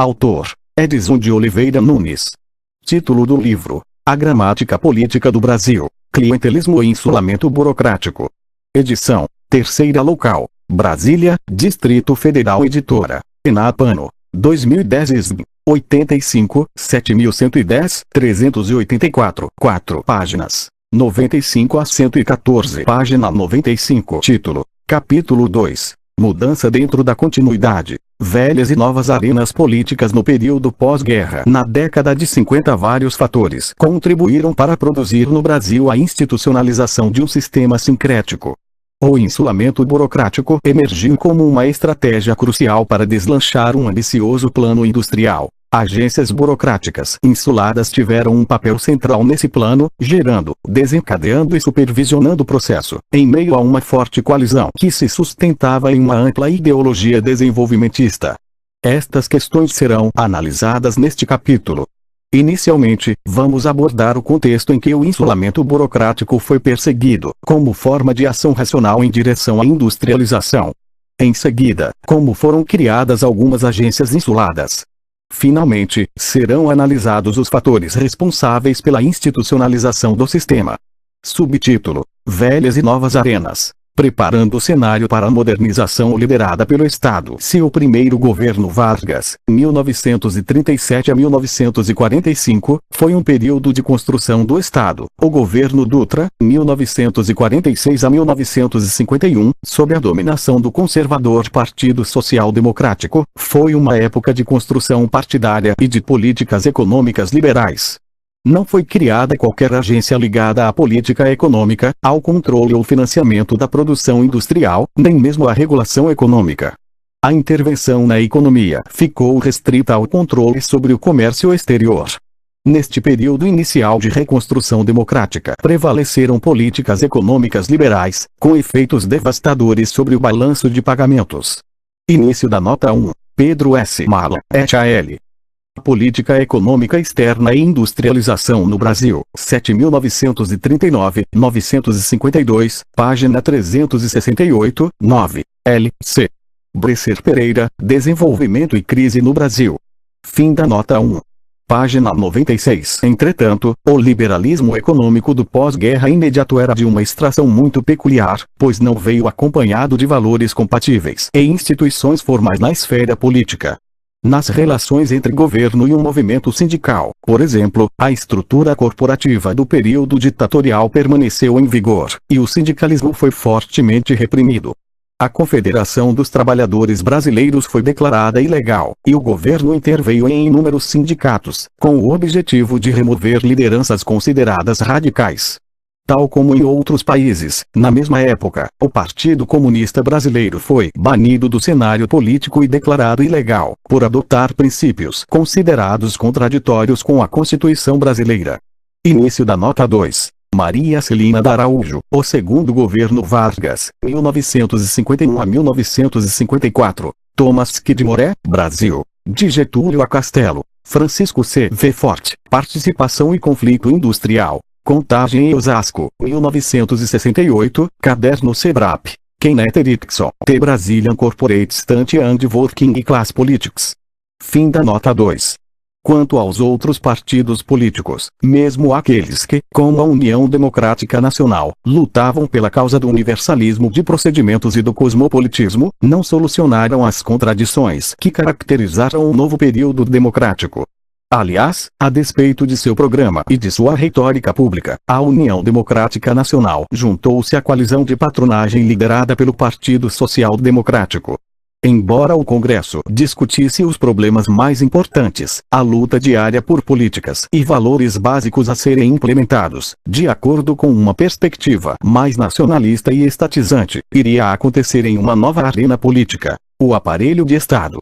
Autor: Edson de Oliveira Nunes. Título do livro: A Gramática Política do Brasil, Clientelismo e Insulamento Burocrático. Edição: Terceira Local, Brasília, Distrito Federal. Editora: Enapano. 2010 ISBN 85 7110 384 4 páginas 95 a 114. Página 95. Título: Capítulo 2: Mudança dentro da continuidade. Velhas e novas arenas políticas no período pós-guerra. Na década de 50, vários fatores contribuíram para produzir no Brasil a institucionalização de um sistema sincrético. O insulamento burocrático emergiu como uma estratégia crucial para deslanchar um ambicioso plano industrial. Agências burocráticas insuladas tiveram um papel central nesse plano, gerando, desencadeando e supervisionando o processo, em meio a uma forte coalizão que se sustentava em uma ampla ideologia desenvolvimentista. Estas questões serão analisadas neste capítulo. Inicialmente, vamos abordar o contexto em que o insulamento burocrático foi perseguido, como forma de ação racional em direção à industrialização. Em seguida, como foram criadas algumas agências insuladas. Finalmente, serão analisados os fatores responsáveis pela institucionalização do sistema. Subtítulo: Velhas e novas arenas. Preparando o cenário para a modernização liderada pelo Estado. Se o primeiro governo Vargas, 1937 a 1945, foi um período de construção do Estado, o governo Dutra, 1946 a 1951, sob a dominação do conservador Partido Social Democrático, foi uma época de construção partidária e de políticas econômicas liberais. Não foi criada qualquer agência ligada à política econômica, ao controle ou financiamento da produção industrial, nem mesmo à regulação econômica. A intervenção na economia ficou restrita ao controle sobre o comércio exterior. Neste período inicial de reconstrução democrática, prevaleceram políticas econômicas liberais, com efeitos devastadores sobre o balanço de pagamentos. Início da nota 1. Pedro S. Mala, et al. Política Econômica Externa e Industrialização no Brasil, 7.939, 952, página 368, 9, L.C. Bresser Pereira, Desenvolvimento e Crise no Brasil. Fim da nota 1. Página 96. Entretanto, o liberalismo econômico do pós-guerra imediato era de uma extração muito peculiar, pois não veio acompanhado de valores compatíveis e instituições formais na esfera política. Nas relações entre governo e um movimento sindical, por exemplo, a estrutura corporativa do período ditatorial permaneceu em vigor, e o sindicalismo foi fortemente reprimido. A Confederação dos Trabalhadores Brasileiros foi declarada ilegal, e o governo interveio em inúmeros sindicatos, com o objetivo de remover lideranças consideradas radicais. Tal como em outros países, na mesma época, o Partido Comunista Brasileiro foi banido do cenário político e declarado ilegal, por adotar princípios considerados contraditórios com a Constituição brasileira. Início da nota 2. Maria Celina da Araújo, o segundo governo Vargas, 1951 a 1954. Thomas Q. de Moré, Brasil. De Getúlio a Castelo. Francisco C. V. Forte, Participação e Conflito Industrial. Contagem em Osasco, 1968, Caderno Sebrap. Kenneth Erickson, The Brazilian Corporate Stunt and Working Class Politics. Fim da nota 2. Quanto aos outros partidos políticos, mesmo aqueles que, como a União Democrática Nacional, lutavam pela causa do universalismo de procedimentos e do cosmopolitismo, não solucionaram as contradições que caracterizaram o novo período democrático. Aliás, a despeito de seu programa e de sua retórica pública, a União Democrática Nacional juntou-se à coalizão de patronagem liderada pelo Partido Social Democrático. Embora o Congresso discutisse os problemas mais importantes, a luta diária por políticas e valores básicos a serem implementados, de acordo com uma perspectiva mais nacionalista e estatizante, iria acontecer em uma nova arena política, o aparelho de Estado.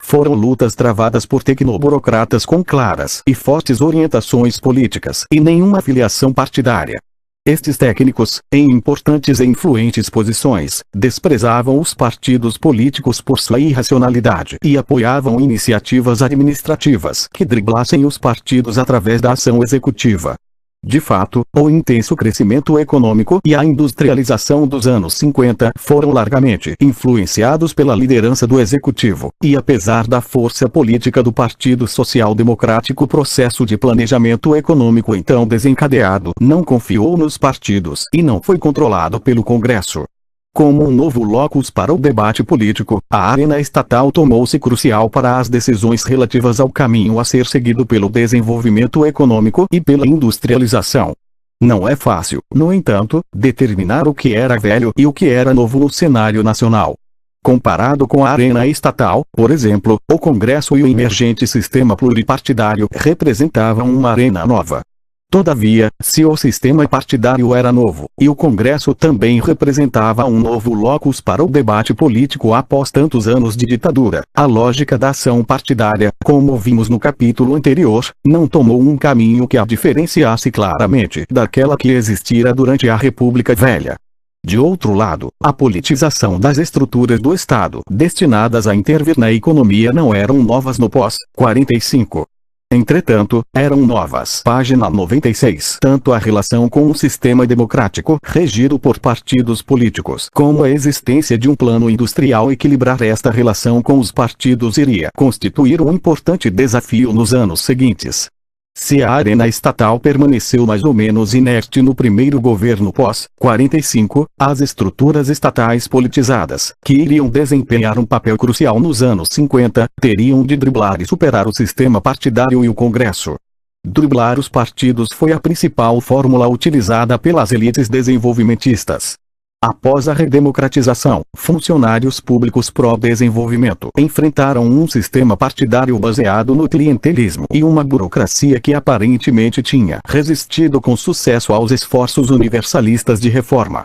Foram lutas travadas por tecnoburocratas com claras e fortes orientações políticas e nenhuma filiação partidária. Estes técnicos, em importantes e influentes posições, desprezavam os partidos políticos por sua irracionalidade e apoiavam iniciativas administrativas que driblassem os partidos através da ação executiva. De fato, o intenso crescimento econômico e a industrialização dos anos 50 foram largamente influenciados pela liderança do executivo, e apesar da força política do Partido Social Democrático, o processo de planejamento econômico então desencadeado não confiou nos partidos e não foi controlado pelo Congresso. Como um novo locus para o debate político, a arena estatal tornou-se crucial para as decisões relativas ao caminho a ser seguido pelo desenvolvimento econômico e pela industrialização. Não é fácil, no entanto, determinar o que era velho e o que era novo no cenário nacional. Comparado com a arena estatal, por exemplo, o Congresso e o emergente sistema pluripartidário representavam uma arena nova. Todavia, se o sistema partidário era novo, e o Congresso também representava um novo locus para o debate político após tantos anos de ditadura, a lógica da ação partidária, como vimos no capítulo anterior, não tomou um caminho que a diferenciasse claramente daquela que existira durante a República Velha. De outro lado, a politização das estruturas do Estado destinadas a intervir na economia não eram novas no pós-45. Entretanto, eram novas. Página 96. Tanto a relação com um sistema democrático, regido por partidos políticos, como a existência de um plano industrial equilibrar esta relação com os partidos iria constituir um importante desafio nos anos seguintes. Se a arena estatal permaneceu mais ou menos inerte no primeiro governo pós-45, as estruturas estatais politizadas, que iriam desempenhar um papel crucial nos anos 50, teriam de driblar e superar o sistema partidário e o Congresso. Driblar os partidos foi a principal fórmula utilizada pelas elites desenvolvimentistas. Após a redemocratização, funcionários públicos pró-desenvolvimento enfrentaram um sistema partidário baseado no clientelismo e uma burocracia que aparentemente tinha resistido com sucesso aos esforços universalistas de reforma.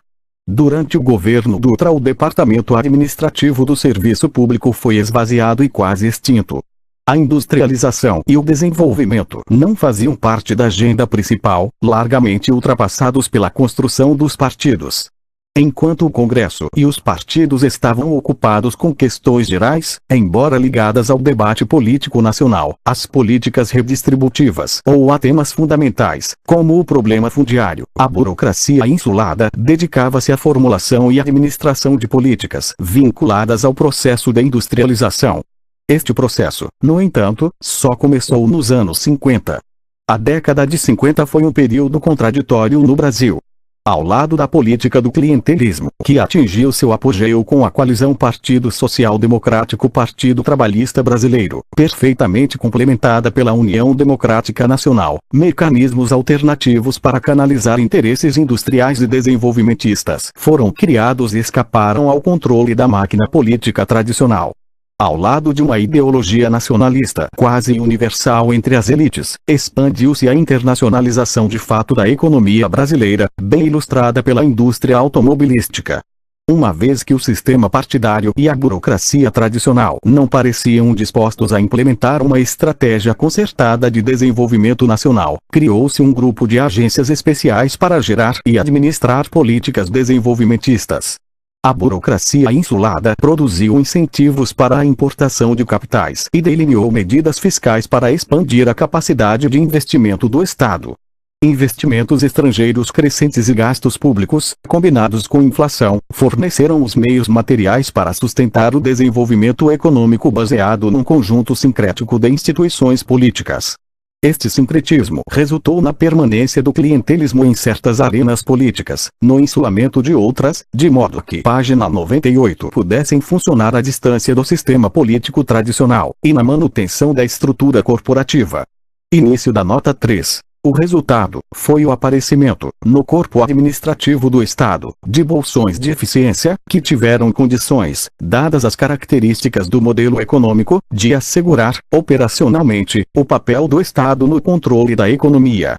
Durante o governo Dutra, o departamento administrativo do serviço público foi esvaziado e quase extinto. A industrialização e o desenvolvimento não faziam parte da agenda principal, largamente ultrapassados pela construção dos partidos. Enquanto o Congresso e os partidos estavam ocupados com questões gerais, embora ligadas ao debate político nacional, as políticas redistributivas ou a temas fundamentais, como o problema fundiário, a burocracia insulada dedicava-se à formulação e administração de políticas vinculadas ao processo de industrialização. Este processo, no entanto, só começou nos anos 50. A década de 50 foi um período contraditório no Brasil. Ao lado da política do clientelismo, que atingiu seu apogeu com a coalizão Partido Social Democrático Partido Trabalhista Brasileiro, perfeitamente complementada pela União Democrática Nacional, mecanismos alternativos para canalizar interesses industriais e desenvolvimentistas foram criados e escaparam ao controle da máquina política tradicional. Ao lado de uma ideologia nacionalista quase universal entre as elites, expandiu-se a internacionalização de fato da economia brasileira, bem ilustrada pela indústria automobilística. Uma vez que o sistema partidário e a burocracia tradicional não pareciam dispostos a implementar uma estratégia concertada de desenvolvimento nacional, criou-se um grupo de agências especiais para gerar e administrar políticas desenvolvimentistas. A burocracia insulada produziu incentivos para a importação de capitais e delineou medidas fiscais para expandir a capacidade de investimento do Estado. Investimentos estrangeiros crescentes e gastos públicos, combinados com inflação, forneceram os meios materiais para sustentar o desenvolvimento econômico baseado num conjunto sincrético de instituições políticas. Este sincretismo resultou na permanência do clientelismo em certas arenas políticas, no insulamento de outras, de modo que, página 98, pudessem funcionar à distância do sistema político tradicional, e na manutenção da estrutura corporativa. Início da nota 3. O resultado foi o aparecimento, no corpo administrativo do Estado, de bolsões de eficiência, que tiveram condições, dadas as características do modelo econômico, de assegurar, operacionalmente, o papel do Estado no controle da economia.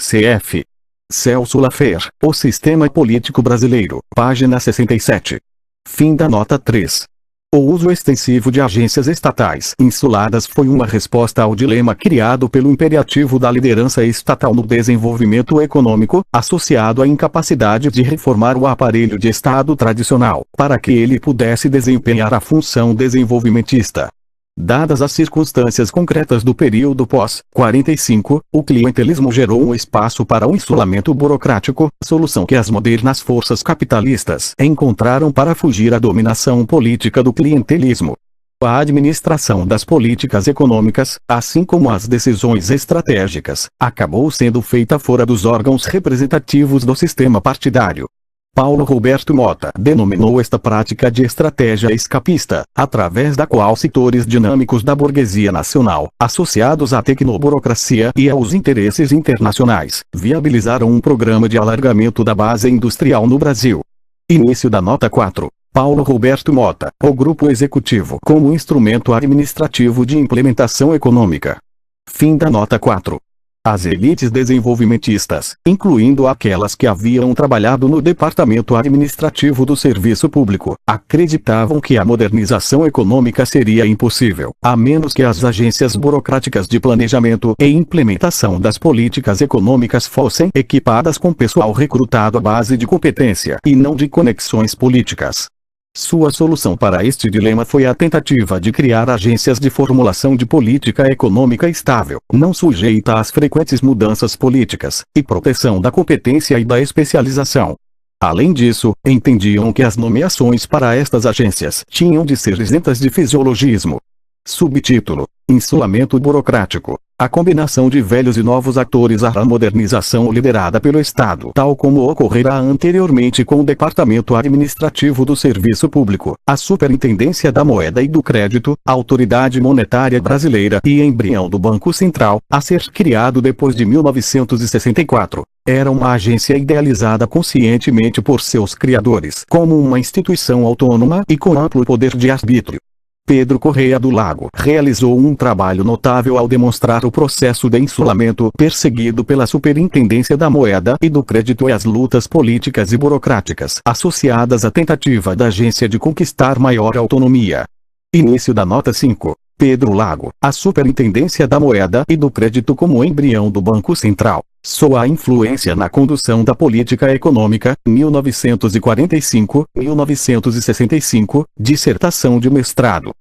Cf. Celso Lafer, O Sistema Político Brasileiro, página 67. Fim da nota 3. O uso extensivo de agências estatais insuladas foi uma resposta ao dilema criado pelo imperativo da liderança estatal no desenvolvimento econômico, associado à incapacidade de reformar o aparelho de Estado tradicional, para que ele pudesse desempenhar a função desenvolvimentista. Dadas as circunstâncias concretas do período pós-45, o clientelismo gerou um espaço para o insulamento burocrático, solução que as modernas forças capitalistas encontraram para fugir à dominação política do clientelismo. A administração das políticas econômicas, assim como as decisões estratégicas, acabou sendo feita fora dos órgãos representativos do sistema partidário. Paulo Roberto Motta denominou esta prática de estratégia escapista, através da qual setores dinâmicos da burguesia nacional, associados à tecnoburocracia e aos interesses internacionais, viabilizaram um programa de alargamento da base industrial no Brasil. Início da nota 4. Paulo Roberto Motta, o Grupo Executivo como instrumento administrativo de implementação econômica. Fim da nota 4. As elites desenvolvimentistas, incluindo aquelas que haviam trabalhado no Departamento Administrativo do Serviço Público, acreditavam que a modernização econômica seria impossível, a menos que as agências burocráticas de planejamento e implementação das políticas econômicas fossem equipadas com pessoal recrutado à base de competência e não de conexões políticas. Sua solução para este dilema foi a tentativa de criar agências de formulação de política econômica estável, não sujeita às frequentes mudanças políticas, e proteção da competência e da especialização. Além disso, entendiam que as nomeações para estas agências tinham de ser isentas de fisiologismo. Subtítulo: Insulamento burocrático. A combinação de velhos e novos atores à modernização liderada pelo Estado, tal como ocorrera anteriormente com o Departamento Administrativo do Serviço Público, a Superintendência da Moeda e do Crédito, a Autoridade Monetária Brasileira e embrião do Banco Central, a ser criado depois de 1964. Era uma agência idealizada conscientemente por seus criadores como uma instituição autônoma e com amplo poder de arbítrio. Pedro Correia do Lago realizou um trabalho notável ao demonstrar o processo de insulamento perseguido pela Superintendência da Moeda e do Crédito e as lutas políticas e burocráticas associadas à tentativa da agência de conquistar maior autonomia. Início da nota 5. Pedro Lago, a Superintendência da Moeda e do Crédito como embrião do Banco Central. Sua influência na condução da política econômica, 1945-1965, dissertação de mestrado.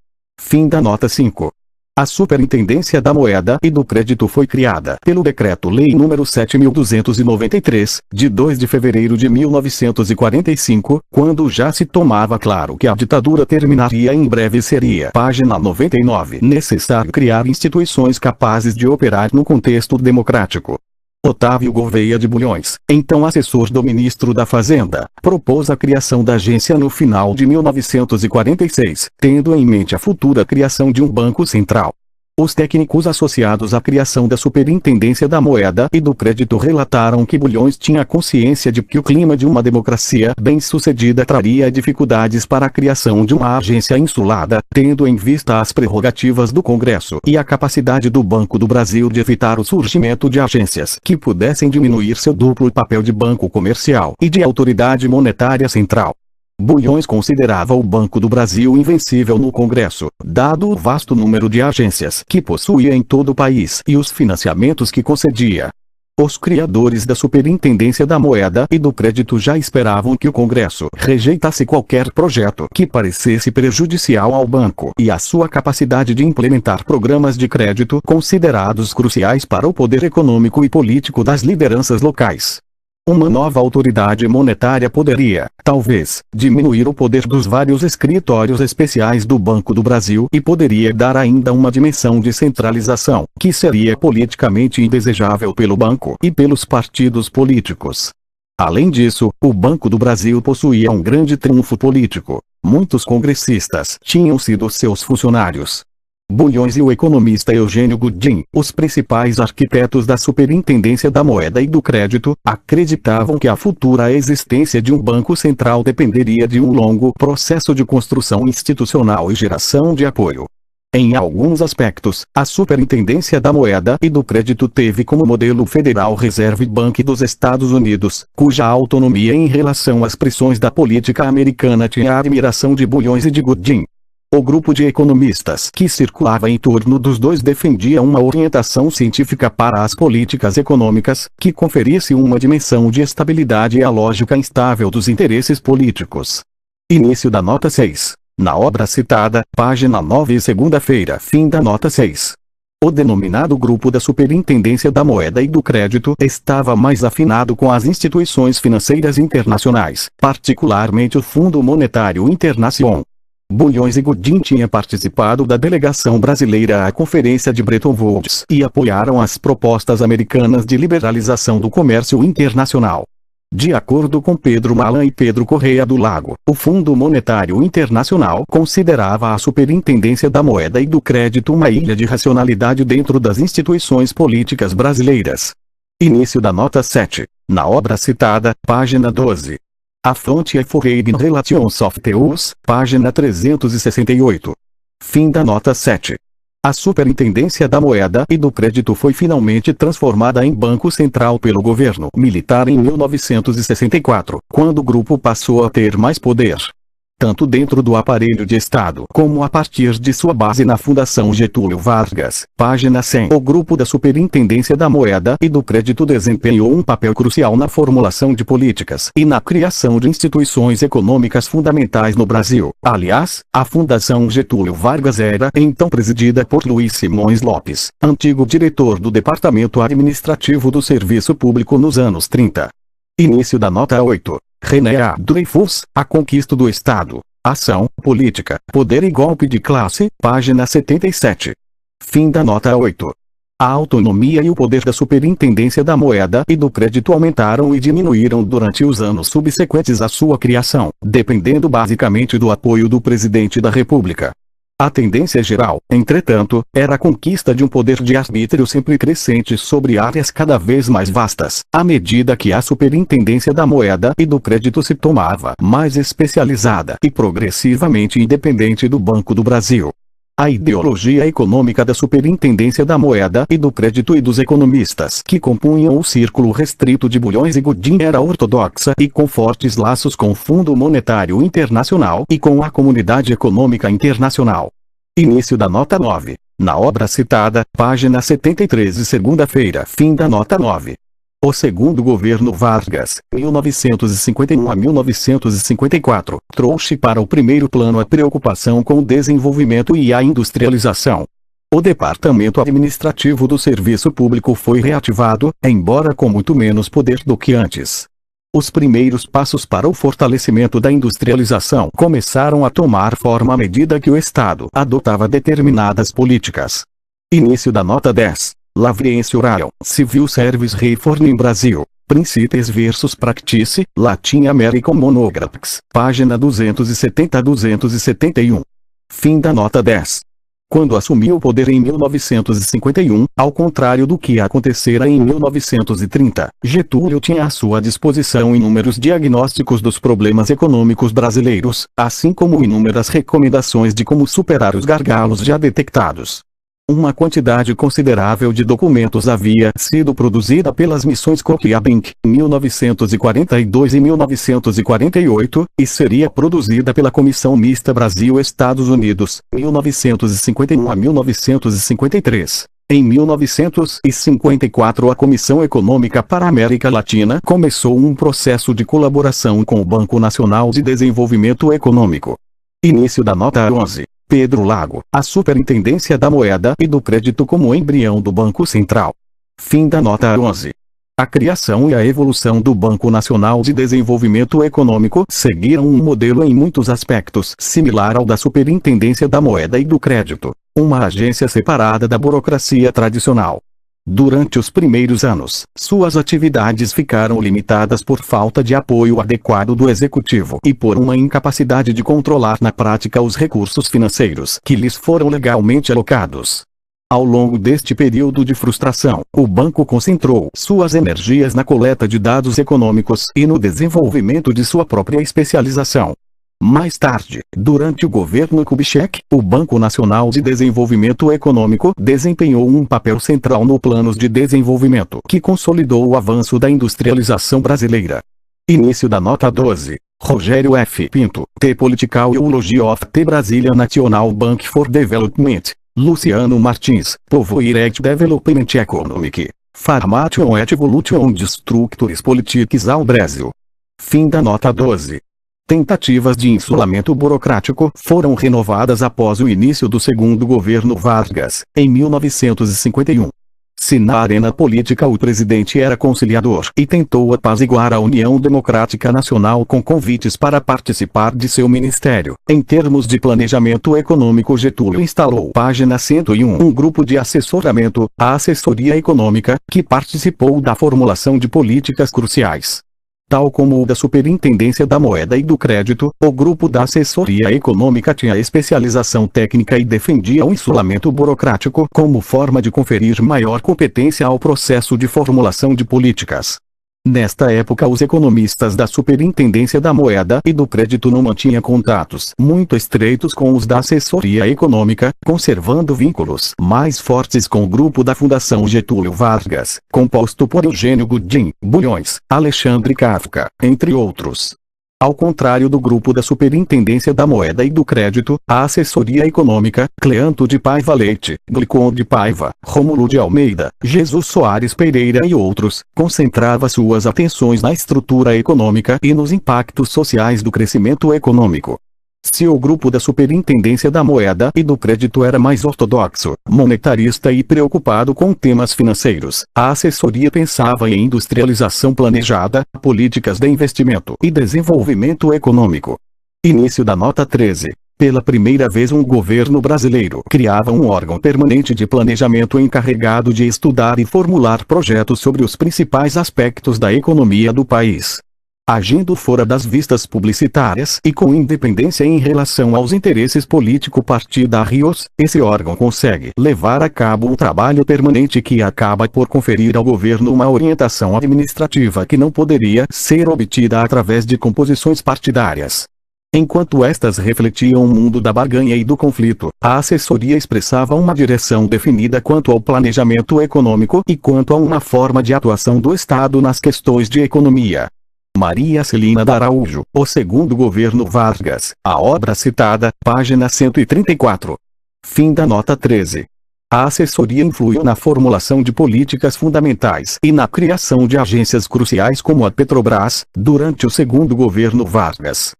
Fim da nota 5. A Superintendência da Moeda e do Crédito foi criada pelo Decreto-Lei nº 7.293, de 2 de fevereiro de 1945, quando já se tomava claro que a ditadura terminaria em breve. Seria, página 99, necessário criar instituições capazes de operar no contexto democrático. Otávio Gouveia de Bulhões, então assessor do ministro da Fazenda, propôs a criação da agência no final de 1946, tendo em mente a futura criação de um banco central. Os técnicos associados à criação da Superintendência da Moeda e do Crédito relataram que Bulhões tinha consciência de que o clima de uma democracia bem-sucedida traria dificuldades para a criação de uma agência insulada, tendo em vista as prerrogativas do Congresso e a capacidade do Banco do Brasil de evitar o surgimento de agências que pudessem diminuir seu duplo papel de banco comercial e de autoridade monetária central. Bulhões considerava o Banco do Brasil invencível no Congresso, dado o vasto número de agências que possuía em todo o país e os financiamentos que concedia. Os criadores da Superintendência da Moeda e do Crédito já esperavam que o Congresso rejeitasse qualquer projeto que parecesse prejudicial ao banco e à sua capacidade de implementar programas de crédito considerados cruciais para o poder econômico e político das lideranças locais. Uma nova autoridade monetária poderia, talvez, diminuir o poder dos vários escritórios especiais do Banco do Brasil e poderia dar ainda uma dimensão de centralização, que seria politicamente indesejável pelo banco e pelos partidos políticos. Além disso, o Banco do Brasil possuía um grande trunfo político. Muitos congressistas tinham sido seus funcionários. Bulhões e o economista Eugênio Goodin, os principais arquitetos da Superintendência da Moeda e do Crédito, acreditavam que a futura existência de um banco central dependeria de um longo processo de construção institucional e geração de apoio. Em alguns aspectos, a Superintendência da Moeda e do Crédito teve como modelo o Federal Reserve Bank dos Estados Unidos, cuja autonomia em relação às pressões da política americana tinha a admiração de Bulhões e de Goodin. O grupo de economistas que circulava em torno dos dois defendia uma orientação científica para as políticas econômicas, que conferisse uma dimensão de estabilidade à lógica instável dos interesses políticos. Início da nota 6. Na obra citada, página 9 e segunda-feira, fim da nota 6. O denominado Grupo da Superintendência da Moeda e do Crédito estava mais afinado com as instituições financeiras internacionais, particularmente o Fundo Monetário Internacional. Bulhões e Godin tinha participado da delegação brasileira à Conferência de Bretton Woods e apoiaram as propostas americanas de liberalização do comércio internacional. De acordo com Pedro Malan e Pedro Correia do Lago, o Fundo Monetário Internacional considerava a Superintendência da Moeda e do Crédito uma ilha de racionalidade dentro das instituições políticas brasileiras. Início da nota 7. Na obra citada, página 12. A fonte é Foreign Relations of the US, página 368. Fim da nota 7. A Superintendência da Moeda e do Crédito foi finalmente transformada em Banco Central pelo governo militar em 1964, quando o grupo passou a ter mais poder, tanto dentro do aparelho de Estado como a partir de sua base na Fundação Getúlio Vargas, página 100. O grupo da Superintendência da Moeda e do Crédito desempenhou um papel crucial na formulação de políticas e na criação de instituições econômicas fundamentais no Brasil. Aliás, a Fundação Getúlio Vargas era então presidida por Luiz Simões Lopes, antigo diretor do Departamento Administrativo do Serviço Público nos anos 30. Início da nota 8. René A. Dreyfus, A Conquista do Estado, Ação, Política, Poder e Golpe de Classe, página 77. Fim da nota 8. A autonomia e o poder da Superintendência da Moeda e do Crédito aumentaram e diminuíram durante os anos subsequentes à sua criação, dependendo basicamente do apoio do Presidente da República. A tendência geral, entretanto, era a conquista de um poder de arbítrio sempre crescente sobre áreas cada vez mais vastas, à medida que a Superintendência da Moeda e do Crédito se tomava mais especializada e progressivamente independente do Banco do Brasil. A ideologia econômica da Superintendência da Moeda e do Crédito e dos economistas que compunham o círculo restrito de Bulhões e Godin era ortodoxa e com fortes laços com o Fundo Monetário Internacional e com a Comunidade Econômica Internacional. Início da nota 9. Na obra citada, página 73 e segunda-feira, fim da nota 9. O segundo governo Vargas, 1951 a 1954, trouxe para o primeiro plano a preocupação com o desenvolvimento e a industrialização. O Departamento Administrativo do Serviço Público foi reativado, embora com muito menos poder do que antes. Os primeiros passos para o fortalecimento da industrialização começaram a tomar forma à medida que o Estado adotava determinadas políticas. Início da nota 10. Lavriense Orion, Civil Service Reform in Brasil, Principes versus Practice, Latin American Monographs, página 270 a 271. Fim da nota 10. Quando assumiu o poder em 1951, ao contrário do que acontecera em 1930, Getúlio tinha à sua disposição inúmeros diagnósticos dos problemas econômicos brasileiros, assim como inúmeras recomendações de como superar os gargalos já detectados. Uma quantidade considerável de documentos havia sido produzida pelas missões Coquiabinc, 1942 e 1948, e seria produzida pela Comissão Mista Brasil-Estados Unidos, 1951 a 1953. Em 1954 a Comissão Econômica para a América Latina começou um processo de colaboração com o Banco Nacional de Desenvolvimento Econômico. Início da nota 11. Pedro Lago, a Superintendência da Moeda e do Crédito como embrião do Banco Central. Fim da nota 11. A criação e a evolução do Banco Nacional de Desenvolvimento Econômico seguiram um modelo em muitos aspectos similar ao da Superintendência da Moeda e do Crédito, uma agência separada da burocracia tradicional. Durante os primeiros anos, suas atividades ficaram limitadas por falta de apoio adequado do Executivo e por uma incapacidade de controlar na prática os recursos financeiros que lhes foram legalmente alocados. Ao longo deste período de frustração, o banco concentrou suas energias na coleta de dados econômicos e no desenvolvimento de sua própria especialização. Mais tarde, durante o governo Kubitschek, o Banco Nacional de Desenvolvimento Econômico desempenhou um papel central no Planos de Desenvolvimento que consolidou o avanço da industrialização brasileira. Início da nota 12. Rogério F. Pinto, The Political Eulogy of the Brazilian National Bank for Development. Luciano Martins, Povoirect Development Economic. Formation and Evolution de Structures Politics ao Brasil. Fim da nota 12. Tentativas de insulamento burocrático foram renovadas após o início do segundo governo Vargas, em 1951. Se na arena política o presidente era conciliador e tentou apaziguar a União Democrática Nacional com convites para participar de seu ministério, em termos de planejamento econômico Getúlio instalou página 101 um grupo de assessoramento, a Assessoria Econômica, que participou da formulação de políticas cruciais. Tal como o da Superintendência da Moeda e do Crédito, o grupo da Assessoria Econômica tinha especialização técnica e defendia o insulamento burocrático como forma de conferir maior competência ao processo de formulação de políticas. Nesta época os economistas da Superintendência da Moeda e do Crédito não mantinham contatos muito estreitos com os da Assessoria Econômica, conservando vínculos mais fortes com o grupo da Fundação Getúlio Vargas, composto por Eugênio Goodin, Bulhões, Alexandre Kafka, entre outros. Ao contrário do grupo da Superintendência da Moeda e do Crédito, a Assessoria Econômica, Cleanto de Paiva Leite, Glicon de Paiva, Rômulo de Almeida, Jesus Soares Pereira e outros, concentrava suas atenções na estrutura econômica e nos impactos sociais do crescimento econômico. Se o grupo da Superintendência da Moeda e do Crédito era mais ortodoxo, monetarista e preocupado com temas financeiros, a assessoria pensava em industrialização planejada, políticas de investimento e desenvolvimento econômico. Início da nota 13. Pela primeira vez um governo brasileiro criava um órgão permanente de planejamento encarregado de estudar e formular projetos sobre os principais aspectos da economia do país. Agindo fora das vistas publicitárias e com independência em relação aos interesses político-partidários, esse órgão consegue levar a cabo um trabalho permanente que acaba por conferir ao governo uma orientação administrativa que não poderia ser obtida através de composições partidárias. Enquanto estas refletiam o mundo da barganha e do conflito, a assessoria expressava uma direção definida quanto ao planejamento econômico e quanto a uma forma de atuação do Estado nas questões de economia. Maria Celina da Araújo, o segundo governo Vargas, a obra citada, página 134. Fim da nota 13. A assessoria influiu na formulação de políticas fundamentais e na criação de agências cruciais como a Petrobras, durante o segundo governo Vargas.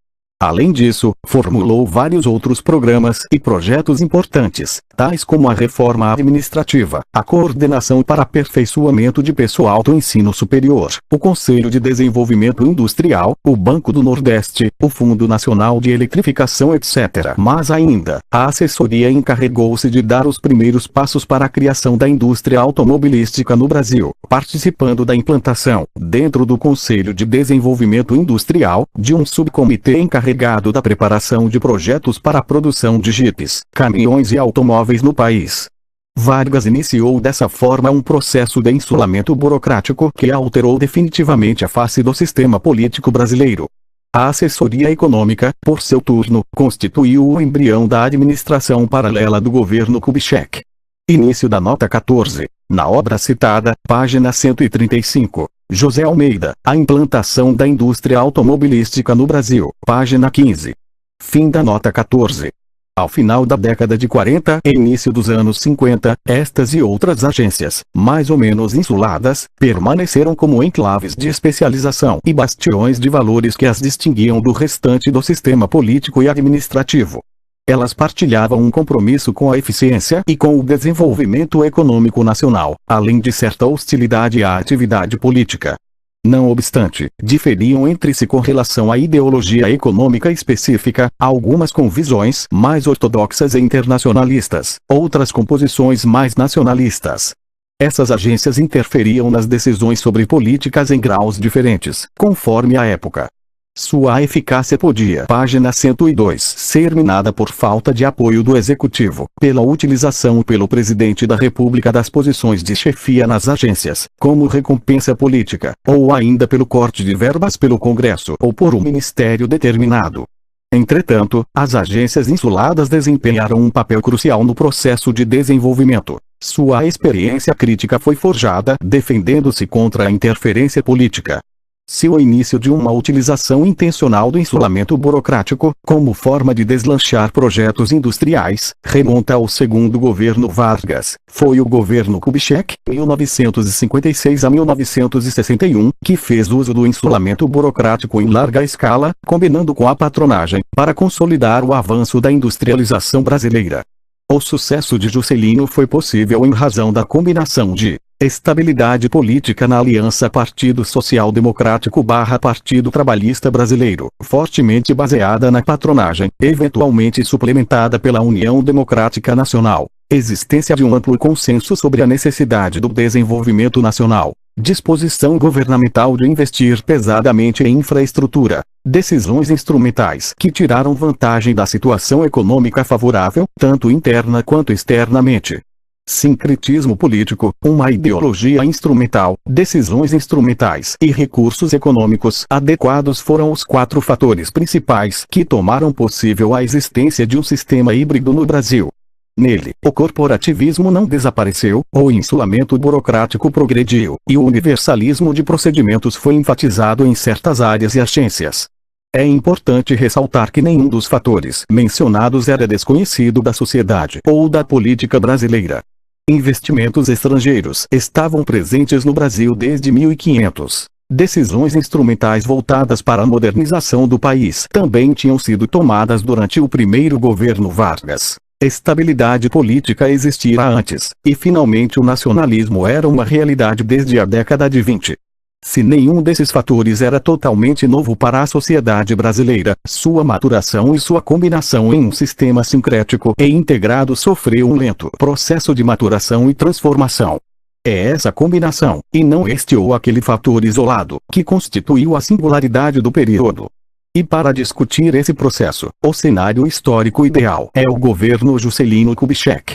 Além disso, formulou vários outros programas e projetos importantes, tais como a reforma administrativa, a coordenação para aperfeiçoamento de pessoal do ensino superior, o Conselho de Desenvolvimento Industrial, o Banco do Nordeste, o Fundo Nacional de Eletrificação, etc. Mas ainda, a assessoria encarregou-se de dar os primeiros passos para a criação da indústria automobilística no Brasil, participando da implantação, dentro do Conselho de Desenvolvimento Industrial, de um subcomitê encarregado da preparação de projetos para a produção de jipes, caminhões e automóveis no país. Vargas iniciou dessa forma um processo de insulamento burocrático que alterou definitivamente a face do sistema político brasileiro. A assessoria econômica, por seu turno, constituiu o embrião da administração paralela do governo Kubitschek. Início da nota 14. Na obra citada, página 135. José Almeida, a implantação da indústria automobilística no Brasil, página 15. Fim da nota 14. Ao final da década de 40 e início dos anos 50, estas e outras agências, mais ou menos insuladas, permaneceram como enclaves de especialização e bastiões de valores que as distinguiam do restante do sistema político e administrativo. Elas partilhavam um compromisso com a eficiência e com o desenvolvimento econômico nacional, além de certa hostilidade à atividade política. Não obstante, diferiam entre si com relação à ideologia econômica específica, algumas com visões mais ortodoxas e internacionalistas, outras com posições mais nacionalistas. Essas agências interferiam nas decisões sobre políticas em graus diferentes, conforme a época. Sua eficácia podia, página 102, ser minada por falta de apoio do Executivo, pela utilização pelo Presidente da República das posições de chefia nas agências, como recompensa política, ou ainda pelo corte de verbas pelo Congresso ou por um ministério determinado. Entretanto, as agências insuladas desempenharam um papel crucial no processo de desenvolvimento. Sua experiência crítica foi forjada defendendo-se contra a interferência política. Se o início de uma utilização intencional do insulamento burocrático, como forma de deslanchar projetos industriais, remonta ao segundo governo Vargas, foi o governo Kubitschek, 1956 a 1961, que fez uso do insulamento burocrático em larga escala, combinando com a patronagem, para consolidar o avanço da industrialização brasileira. O sucesso de Juscelino foi possível em razão da combinação de estabilidade política na aliança Partido Social Democrático / Partido Trabalhista Brasileiro, fortemente baseada na patronagem, eventualmente suplementada pela União Democrática Nacional, existência de um amplo consenso sobre a necessidade do desenvolvimento nacional, disposição governamental de investir pesadamente em infraestrutura, decisões instrumentais que tiraram vantagem da situação econômica favorável, tanto interna quanto externamente. Sincretismo político, uma ideologia instrumental, decisões instrumentais e recursos econômicos adequados foram os 4 fatores principais que tornaram possível a existência de um sistema híbrido no Brasil. Nele, o corporativismo não desapareceu, o insulamento burocrático progrediu, e o universalismo de procedimentos foi enfatizado em certas áreas e agências. É importante ressaltar que nenhum dos fatores mencionados era desconhecido da sociedade ou da política brasileira. Investimentos estrangeiros estavam presentes no Brasil desde 1500. Decisões instrumentais voltadas para a modernização do país também tinham sido tomadas durante o primeiro governo Vargas. Estabilidade política existira antes, e finalmente o nacionalismo era uma realidade desde a década de 20. Se nenhum desses fatores era totalmente novo para a sociedade brasileira, sua maturação e sua combinação em um sistema sincrético e integrado sofreu um lento processo de maturação e transformação. É essa combinação, e não este ou aquele fator isolado, que constituiu a singularidade do período. E para discutir esse processo, o cenário histórico ideal é o governo Juscelino Kubitschek.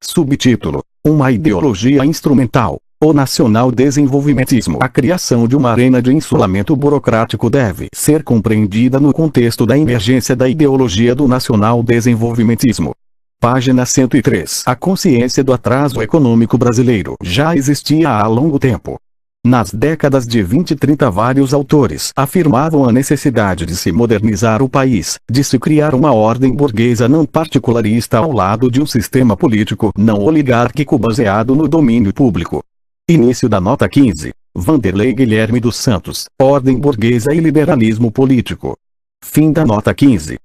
Subtítulo: uma ideologia instrumental. O nacional-desenvolvimentismo. A criação de uma arena de insulamento burocrático deve ser compreendida no contexto da emergência da ideologia do nacional-desenvolvimentismo. Página 103. A consciência do atraso econômico brasileiro já existia há longo tempo. Nas décadas de 20 e 30 vários autores afirmavam a necessidade de se modernizar o país, de se criar uma ordem burguesa não particularista ao lado de um sistema político não oligárquico baseado no domínio público. Início da nota 15. Vanderlei Guilherme dos Santos, Ordem Burguesa e Liberalismo Político. Fim da nota 15.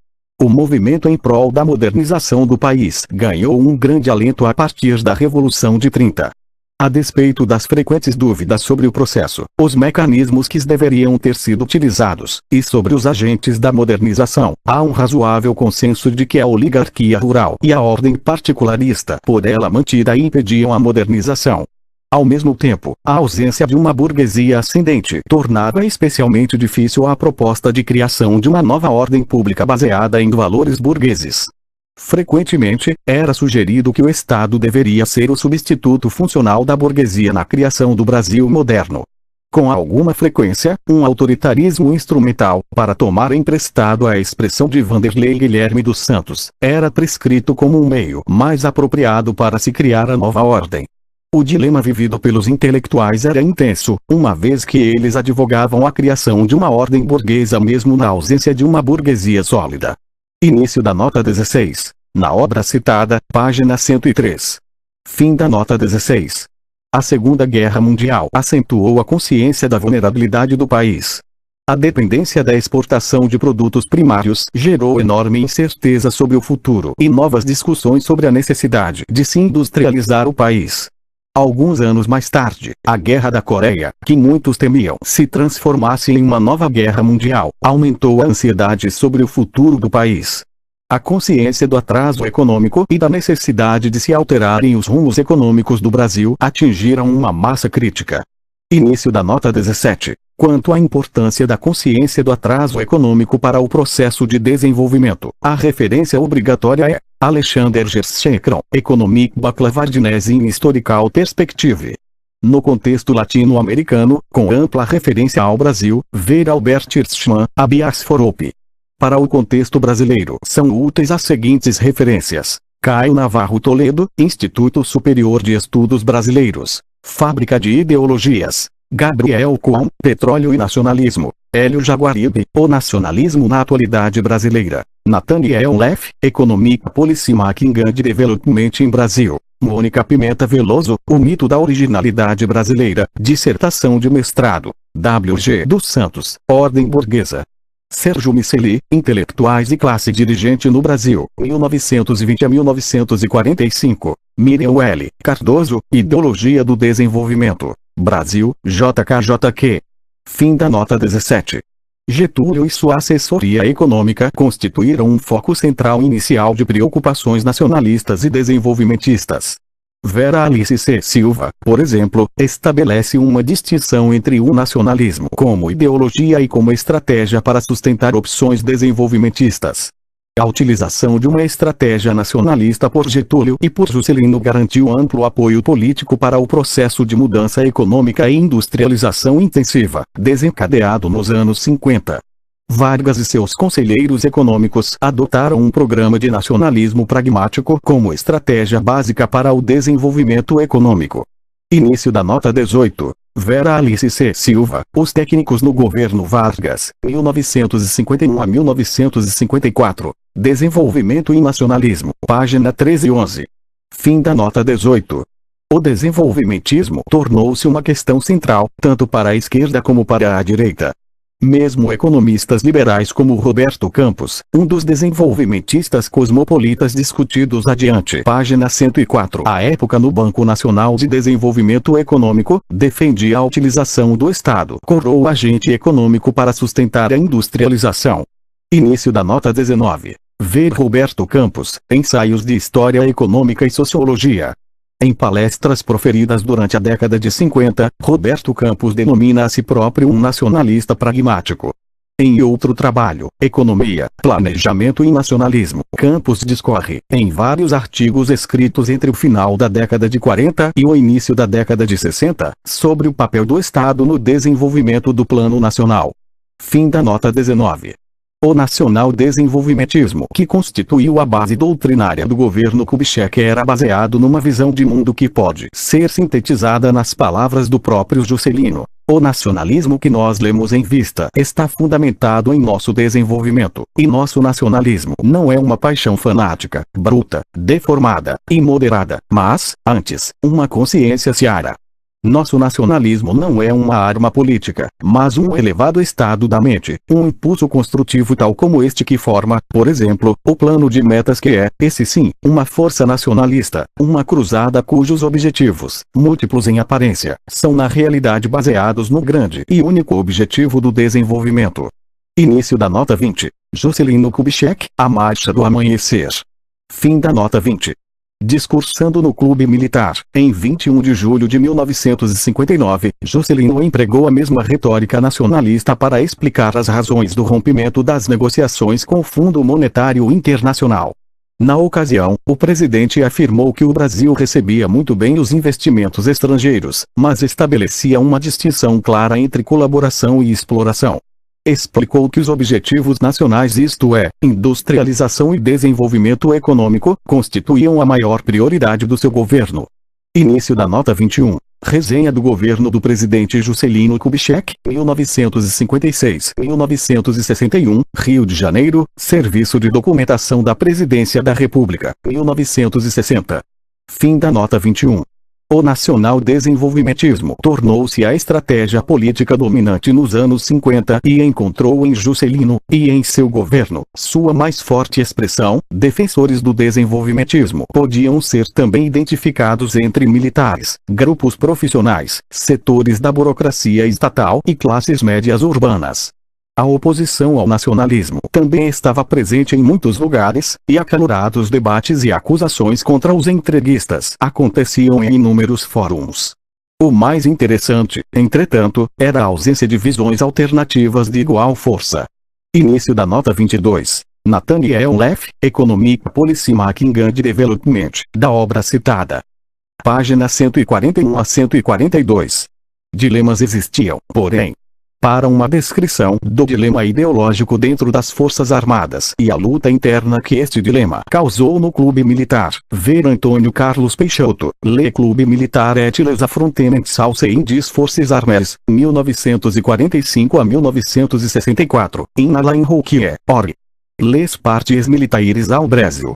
O movimento em prol da modernização do país ganhou um grande alento a partir da Revolução de 30. A despeito das frequentes dúvidas sobre o processo, os mecanismos que deveriam ter sido utilizados, e sobre os agentes da modernização, há um razoável consenso de que a oligarquia rural e a ordem particularista por ela mantida impediam a modernização. Ao mesmo tempo, a ausência de uma burguesia ascendente tornava especialmente difícil a proposta de criação de uma nova ordem pública baseada em valores burgueses. Frequentemente, era sugerido que o Estado deveria ser o substituto funcional da burguesia na criação do Brasil moderno. Com alguma frequência, um autoritarismo instrumental, para tomar emprestado a expressão de Vanderlei Guilherme dos Santos, era prescrito como um meio mais apropriado para se criar a nova ordem. O dilema vivido pelos intelectuais era intenso, uma vez que eles advogavam a criação de uma ordem burguesa mesmo na ausência de uma burguesia sólida. Início da nota 16. Na obra citada, página 103. Fim da nota 16. A Segunda Guerra Mundial acentuou a consciência da vulnerabilidade do país. A dependência da exportação de produtos primários gerou enorme incerteza sobre o futuro e novas discussões sobre a necessidade de se industrializar o país. Alguns anos mais tarde, a Guerra da Coreia, que muitos temiam se transformasse em uma nova guerra mundial, aumentou a ansiedade sobre o futuro do país. A consciência do atraso econômico e da necessidade de se alterarem os rumos econômicos do Brasil atingiram uma massa crítica. Início da nota 17. Quanto à importância da consciência do atraso econômico para o processo de desenvolvimento, a referência obrigatória é Alexander Gershekron, Economic Baclavardinese in Historical Perspective. No contexto latino-americano, com ampla referência ao Brasil, ver Albert Hirschman, Habeas Corpus. Para o contexto brasileiro, são úteis as seguintes referências: Caio Navarro Toledo, Instituto Superior de Estudos Brasileiros. Fábrica de Ideologias. Gabriel Cohn, Petróleo e Nacionalismo. Hélio Jaguaribe, O Nacionalismo na Atualidade Brasileira. Nathaniel Leff, Economic Policy Making and Development in Brasil. Mônica Pimenta Veloso, O Mito da Originalidade Brasileira, dissertação de mestrado. W.G. dos Santos, Ordem Burguesa. Sérgio Miceli, Intelectuais e Classe Dirigente no Brasil, 1920 a 1945. Miriam L. Cardoso, Ideologia do Desenvolvimento. Brasil, JKJQ. Fim da nota 17. Getúlio e sua assessoria econômica constituíram um foco central inicial de preocupações nacionalistas e desenvolvimentistas. Vera Alice C. Silva, por exemplo, estabelece uma distinção entre o nacionalismo como ideologia e como estratégia para sustentar opções desenvolvimentistas. A utilização de uma estratégia nacionalista por Getúlio e por Juscelino garantiu amplo apoio político para o processo de mudança econômica e industrialização intensiva, desencadeado nos anos 50. Vargas e seus conselheiros econômicos adotaram um programa de nacionalismo pragmático como estratégia básica para o desenvolvimento econômico. Início da nota 18. Vera Alice C. Silva, Os Técnicos no Governo Vargas, 1951 a 1954. Desenvolvimento e Nacionalismo, página 13 e 11. Fim da nota 18. O desenvolvimentismo tornou-se uma questão central, tanto para a esquerda como para a direita. Mesmo economistas liberais como Roberto Campos, um dos desenvolvimentistas cosmopolitas discutidos adiante, página 104, à época no Banco Nacional de Desenvolvimento Econômico, defendia a utilização do Estado como agente econômico para sustentar a industrialização. Início da nota 19. Ver Roberto Campos, Ensaios de História Econômica e Sociologia. Em palestras proferidas durante a década de 50, Roberto Campos denomina a si próprio um nacionalista pragmático. Em outro trabalho, Economia, Planejamento e Nacionalismo, Campos discorre, em vários artigos escritos entre o final da década de 40 e o início da década de 60, sobre o papel do Estado no desenvolvimento do Plano Nacional. Fim da nota 19. O nacional-desenvolvimentismo que constituiu a base doutrinária do governo Kubitschek era baseado numa visão de mundo que pode ser sintetizada nas palavras do próprio Juscelino. O nacionalismo que nós lemos em vista está fundamentado em nosso desenvolvimento, e nosso nacionalismo não é uma paixão fanática, bruta, deformada, imoderada, mas, antes, uma consciência seara. Nosso nacionalismo não é uma arma política, mas um elevado estado da mente, um impulso construtivo tal como este que forma, por exemplo, o plano de metas que é, esse sim, uma força nacionalista, uma cruzada cujos objetivos, múltiplos em aparência, são na realidade baseados no grande e único objetivo do desenvolvimento. Início da nota 20. Juscelino Kubitschek, A Marcha do Amanhecer. Fim da nota 20. Discursando no Clube Militar, em 21 de julho de 1959, Juscelino empregou a mesma retórica nacionalista para explicar as razões do rompimento das negociações com o Fundo Monetário Internacional. Na ocasião, o presidente afirmou que o Brasil recebia muito bem os investimentos estrangeiros, mas estabelecia uma distinção clara entre colaboração e exploração. Explicou que os objetivos nacionais, isto é, industrialização e desenvolvimento econômico, constituíam a maior prioridade do seu governo. Início da nota 21. Resenha do governo do presidente Juscelino Kubitschek, 1956-1961, Rio de Janeiro, Serviço de Documentação da Presidência da República, 1960. Fim da nota 21. O nacional-desenvolvimentismo tornou-se a estratégia política dominante nos anos 50 e encontrou em Juscelino, e em seu governo, sua mais forte expressão. Defensores do desenvolvimentismo podiam ser também identificados entre militares, grupos profissionais, setores da burocracia estatal e classes médias urbanas. A oposição ao nacionalismo também estava presente em muitos lugares, e acalorados debates e acusações contra os entreguistas aconteciam em inúmeros fóruns. O mais interessante, entretanto, era a ausência de visões alternativas de igual força. Início da nota 22. Nathaniel Leff, Economic Policy Making and Development, da obra citada. Página 141 a 142. Dilemas existiam, porém. para uma descrição do dilema ideológico dentro das Forças Armadas e a luta interna que este dilema causou no clube militar. Ver Antônio Carlos Peixoto, Le Clube Militar et les affrontements au sein des Forces Armées, 1945 a 1964, em Alain Rouquier, Or. Les partis militaires ao Brasil.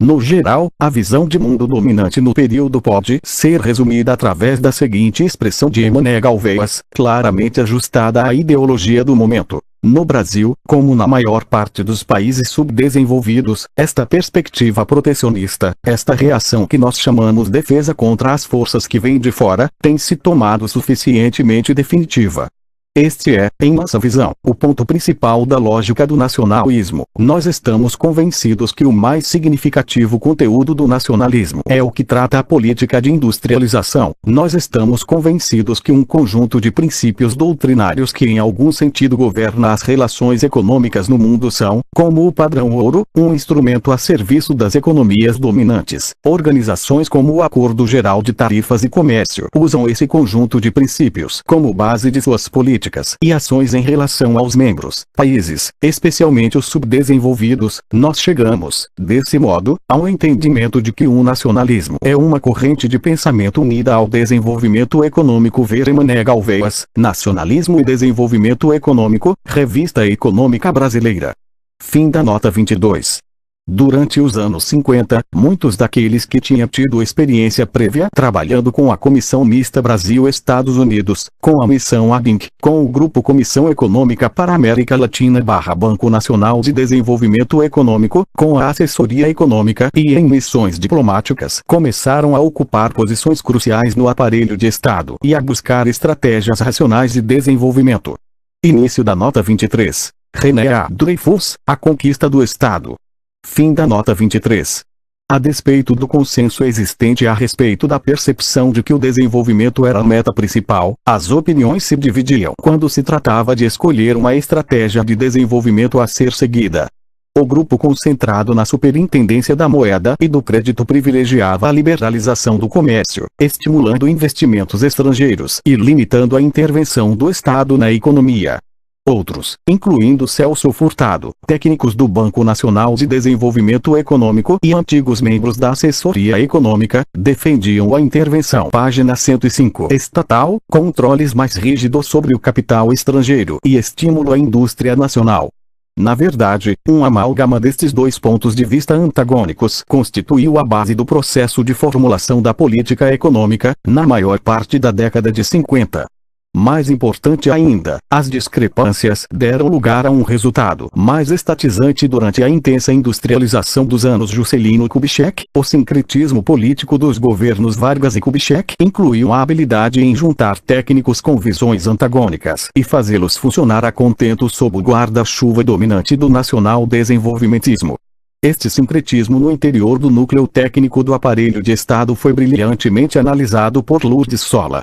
No geral, a visão de mundo dominante no período pode ser resumida através da seguinte expressão de Mané Galvez, claramente ajustada à ideologia do momento. No Brasil, como na maior parte dos países subdesenvolvidos, esta perspectiva protecionista, esta reação que nós chamamos defesa contra as forças que vêm de fora, tem se tomado suficientemente definitiva. Este é, em nossa visão, o ponto principal da lógica do nacionalismo. Nós estamos convencidos que o mais significativo conteúdo do nacionalismo é o que trata a política de industrialização. Nós estamos convencidos que um conjunto de princípios doutrinários que em algum sentido governa as relações econômicas no mundo são, como o padrão ouro, um instrumento a serviço das economias dominantes. Organizações como o Acordo Geral de Tarifas e Comércio usam esse conjunto de princípios como base de suas políticas e ações em relação aos membros, países, especialmente os subdesenvolvidos. Nós chegamos, desse modo, ao entendimento de que o nacionalismo é uma corrente de pensamento unida ao desenvolvimento econômico. Ver Mané Galvez, Nacionalismo e Desenvolvimento Econômico, Revista Econômica Brasileira. Fim da nota 22. Durante os anos 50, muitos daqueles que tinham tido experiência prévia trabalhando com a Comissão Mista Brasil-Estados Unidos, com a Missão ABINC, com o Grupo Comissão Econômica para a América Latina / Banco Nacional de Desenvolvimento Econômico, com a Assessoria Econômica e em missões diplomáticas, começaram a ocupar posições cruciais no aparelho de Estado e a buscar estratégias racionais de desenvolvimento. Início da nota 23. René A. Dreyfus, A Conquista do Estado. Fim da nota 23. A despeito do consenso existente a respeito da percepção de que o desenvolvimento era a meta principal, as opiniões se dividiam quando se tratava de escolher uma estratégia de desenvolvimento a ser seguida. O grupo concentrado na superintendência da moeda e do crédito privilegiava a liberalização do comércio, estimulando investimentos estrangeiros e limitando a intervenção do Estado na economia. Outros, incluindo Celso Furtado, técnicos do Banco Nacional de Desenvolvimento Econômico e antigos membros da Assessoria Econômica, defendiam a intervenção. Página 105. Estatal, controles mais rígidos sobre o capital estrangeiro e estímulo à indústria nacional. Na verdade, um amálgama destes dois pontos de vista antagônicos constituiu a base do processo de formulação da política econômica, na maior parte da década de 50. Mais importante ainda, as discrepâncias deram lugar a um resultado mais estatizante durante a intensa industrialização dos anos Juscelino Kubitschek. O sincretismo político dos governos Vargas e Kubitschek incluiu a habilidade em juntar técnicos com visões antagônicas e fazê-los funcionar a contento sob o guarda-chuva dominante do nacional-desenvolvimentismo. Este sincretismo no interior do núcleo técnico do aparelho de Estado foi brilhantemente analisado por Lourdes Sola.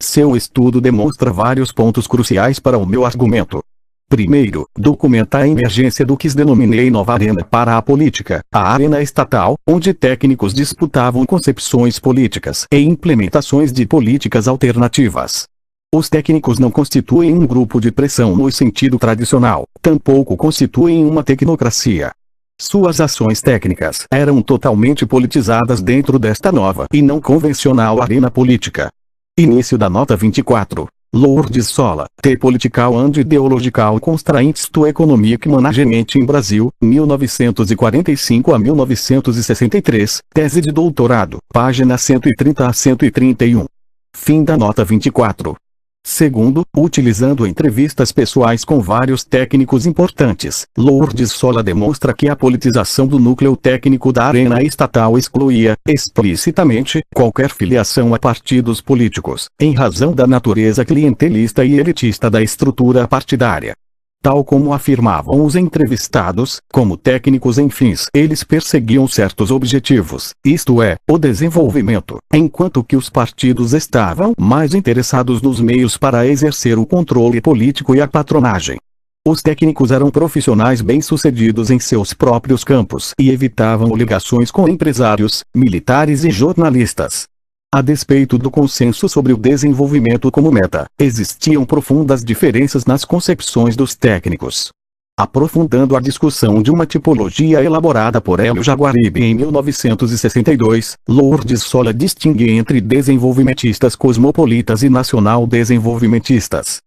Seu estudo demonstra vários pontos cruciais para o meu argumento. Primeiro, documenta a emergência do que denominei nova arena para a política, a arena estatal, onde técnicos disputavam concepções políticas e implementações de políticas alternativas. Os técnicos não constituem um grupo de pressão no sentido tradicional, tampouco constituem uma tecnocracia. Suas ações técnicas eram totalmente politizadas dentro desta nova e não convencional arena política. Início da nota 24. Lourdes Sola, The Political and Ideological Constraints to Economic Management in Brasil, 1945 a 1963, tese de doutorado, página 130 a 131. Fim da nota 24. Segundo, utilizando entrevistas pessoais com vários técnicos importantes, Lourdes Sola demonstra que a politização do núcleo técnico da arena estatal excluía, explicitamente, qualquer filiação a partidos políticos, em razão da natureza clientelista e elitista da estrutura partidária. Tal como afirmavam os entrevistados, como técnicos em fins, eles perseguiam certos objetivos, isto é, o desenvolvimento, enquanto que os partidos estavam mais interessados nos meios para exercer o controle político e a patronagem. Os técnicos eram profissionais bem-sucedidos em seus próprios campos e evitavam ligações com empresários, militares e jornalistas. A despeito do consenso sobre o desenvolvimento como meta, existiam profundas diferenças nas concepções dos técnicos. Aprofundando a discussão de uma tipologia elaborada por Hélio Jaguaribe em 1962, Lourdes Sola distingue entre desenvolvimentistas cosmopolitas e nacional-desenvolvimentistas.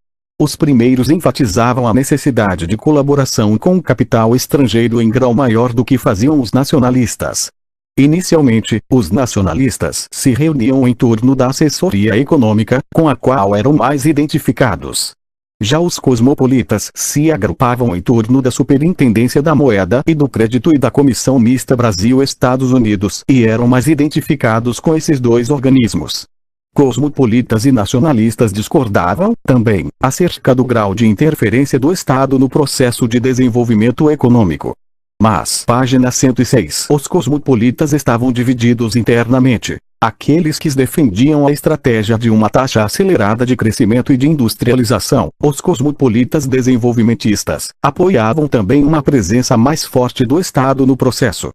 Os primeiros enfatizavam a necessidade de colaboração com o capital estrangeiro em grau maior do que faziam os nacionalistas. Inicialmente, os nacionalistas se reuniam em torno da assessoria econômica, com a qual eram mais identificados. Já os cosmopolitas se agrupavam em torno da Superintendência da Moeda e do Crédito e da Comissão Mista Brasil-Estados Unidos e eram mais identificados com esses dois organismos. Cosmopolitas e nacionalistas discordavam, também, acerca do grau de interferência do Estado no processo de desenvolvimento econômico. Mas, página 106, os cosmopolitas estavam divididos internamente. Aqueles que defendiam a estratégia de uma taxa acelerada de crescimento e de industrialização, os cosmopolitas desenvolvimentistas, apoiavam também uma presença mais forte do Estado no processo.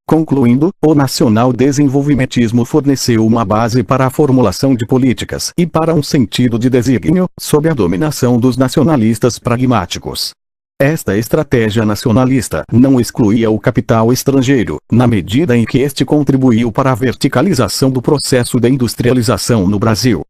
Concluindo, o nacional-desenvolvimentismo forneceu uma base para a formulação de políticas e para um sentido de desígnio, sob a dominação dos nacionalistas pragmáticos. Esta estratégia nacionalista não excluía o capital estrangeiro, na medida em que este contribuiu para a verticalização do processo de industrialização no Brasil.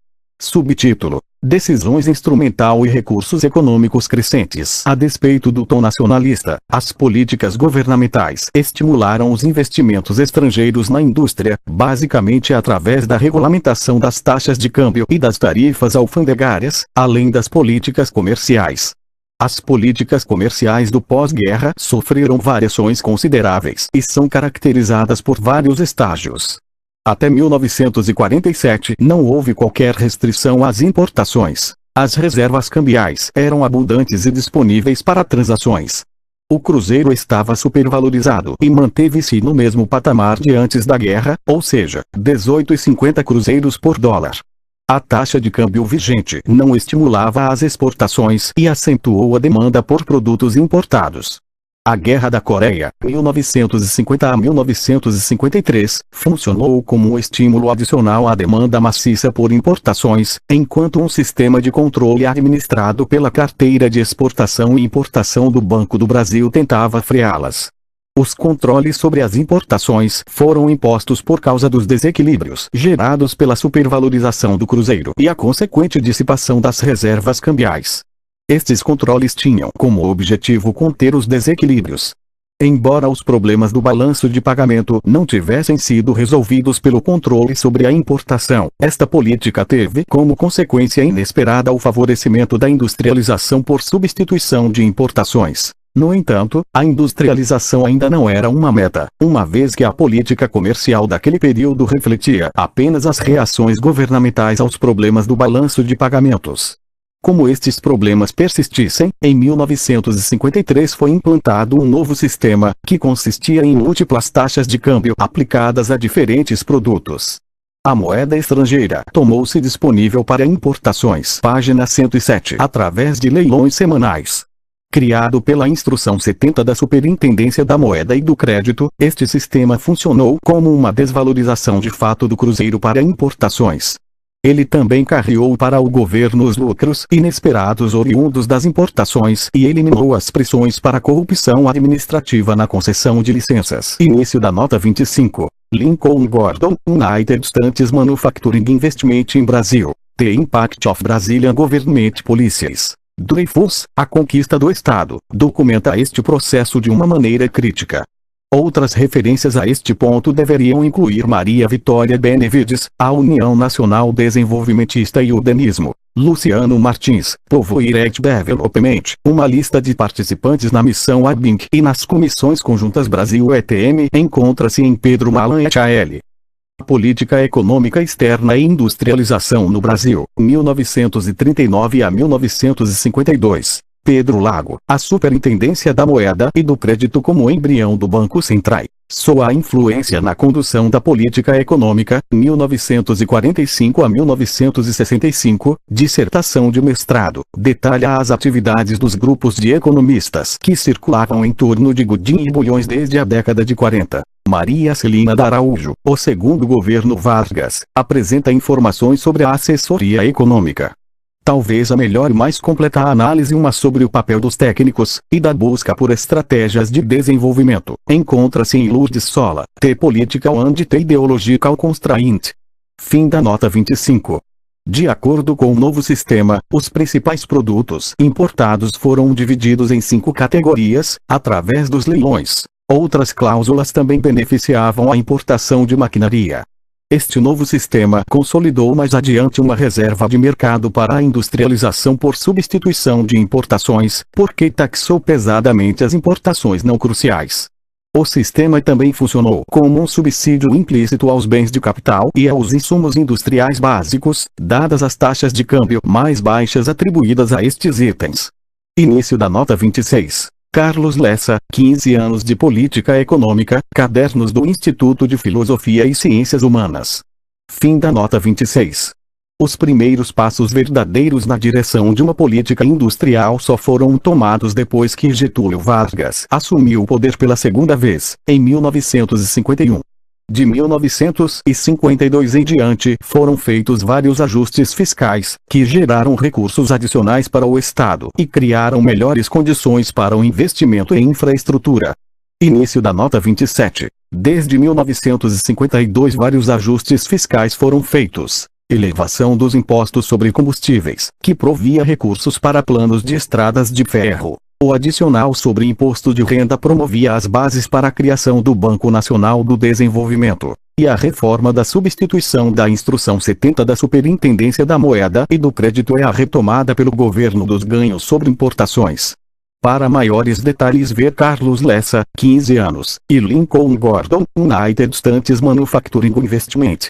Subtítulo: Decisões instrumental e recursos econômicos crescentes. A despeito do tom nacionalista, as políticas governamentais estimularam os investimentos estrangeiros na indústria, basicamente através da regulamentação das taxas de câmbio e das tarifas alfandegárias, além das políticas comerciais. As políticas comerciais do pós-guerra sofreram variações consideráveis e são caracterizadas por vários estágios. Até 1947 não houve qualquer restrição às importações. As reservas cambiais eram abundantes e disponíveis para transações. O cruzeiro estava supervalorizado e manteve-se no mesmo patamar de antes da guerra, ou seja, 18,50 cruzeiros por dólar. A taxa de câmbio vigente não estimulava as exportações e acentuou a demanda por produtos importados. A Guerra da Coreia, 1950 a 1953, funcionou como um estímulo adicional à demanda maciça por importações, enquanto um sistema de controle administrado pela Carteira de Exportação e Importação do Banco do Brasil tentava freá-las. Os controles sobre as importações foram impostos por causa dos desequilíbrios gerados pela supervalorização do cruzeiro e a consequente dissipação das reservas cambiais. Estes controles tinham como objetivo conter os desequilíbrios. Embora os problemas do balanço de pagamento não tivessem sido resolvidos pelo controle sobre a importação, esta política teve como consequência inesperada o favorecimento da industrialização por substituição de importações. No entanto, a industrialização ainda não era uma meta, uma vez que a política comercial daquele período refletia apenas as reações governamentais aos problemas do balanço de pagamentos. Como estes problemas persistissem, em 1953 foi implantado um novo sistema, que consistia em múltiplas taxas de câmbio aplicadas a diferentes produtos. A moeda estrangeira tornou-se disponível para importações, página 107, através de leilões semanais. Criado pela Instrução 70 da Superintendência da Moeda e do Crédito, este sistema funcionou como uma desvalorização de fato do cruzeiro para importações. Ele também carreou para o governo os lucros inesperados oriundos das importações e eliminou as pressões para corrupção administrativa na concessão de licenças. Início da nota 25. Lincoln Gordon, United States Manufacturing Investment in Brazil. The Impact of Brazilian Government Policies. Dreyfus, A Conquista do Estado, documenta este processo de uma maneira crítica. Outras referências a este ponto deveriam incluir Maria Vitória Benevides, a União Nacional Desenvolvimentista e o Denismo. Luciano Martins, Povo Irect Development, uma lista de participantes na missão ABINC e nas comissões conjuntas Brasil-ETM encontra-se em Pedro Malan et al. Política Econômica Externa e Industrialização no Brasil, 1939 a 1952. Pedro Lago, A Superintendência da Moeda e do Crédito como embrião do Banco Central. Sua influência na condução da política econômica, 1945 a 1965, dissertação de mestrado, detalha as atividades dos grupos de economistas que circulavam em torno de Gooding e Bulhões desde a década de 40. Maria Celina da Araújo, o segundo governo Vargas, apresenta informações sobre a assessoria econômica. Talvez a melhor e mais completa análise uma sobre o papel dos técnicos, e da busca por estratégias de desenvolvimento, encontra-se em Lourdes Sola, The Political and The Ideological Constraint. Fim da nota 25. De acordo com o novo sistema, os principais produtos importados foram divididos em 5 categorias, através dos leilões. Outras cláusulas também beneficiavam a importação de maquinaria. Este novo sistema consolidou mais adiante uma reserva de mercado para a industrialização por substituição de importações, porque taxou pesadamente as importações não cruciais. O sistema também funcionou como um subsídio implícito aos bens de capital e aos insumos industriais básicos, dadas as taxas de câmbio mais baixas atribuídas a estes itens. Início da nota 26. Carlos Lessa, 15 anos de Política Econômica, Cadernos do Instituto de Filosofia e Ciências Humanas. Fim da nota 26. Os primeiros passos verdadeiros na direção de uma política industrial só foram tomados depois que Getúlio Vargas assumiu o poder pela segunda vez, em 1951. De 1952 em diante foram feitos vários ajustes fiscais, que geraram recursos adicionais para o Estado e criaram melhores condições para o investimento em infraestrutura. Início da nota 27. Desde 1952 vários ajustes fiscais foram feitos. Elevação dos impostos sobre combustíveis, que provia recursos para planos de estradas de ferro. O adicional sobre imposto de renda promovia as bases para a criação do Banco Nacional do Desenvolvimento, e a reforma da substituição da Instrução 70 da Superintendência da Moeda e do Crédito é a retomada pelo governo dos ganhos sobre importações. Para maiores detalhes ver Carlos Lessa, 15 anos, e Lincoln Gordon, United States Manufacturing Investment.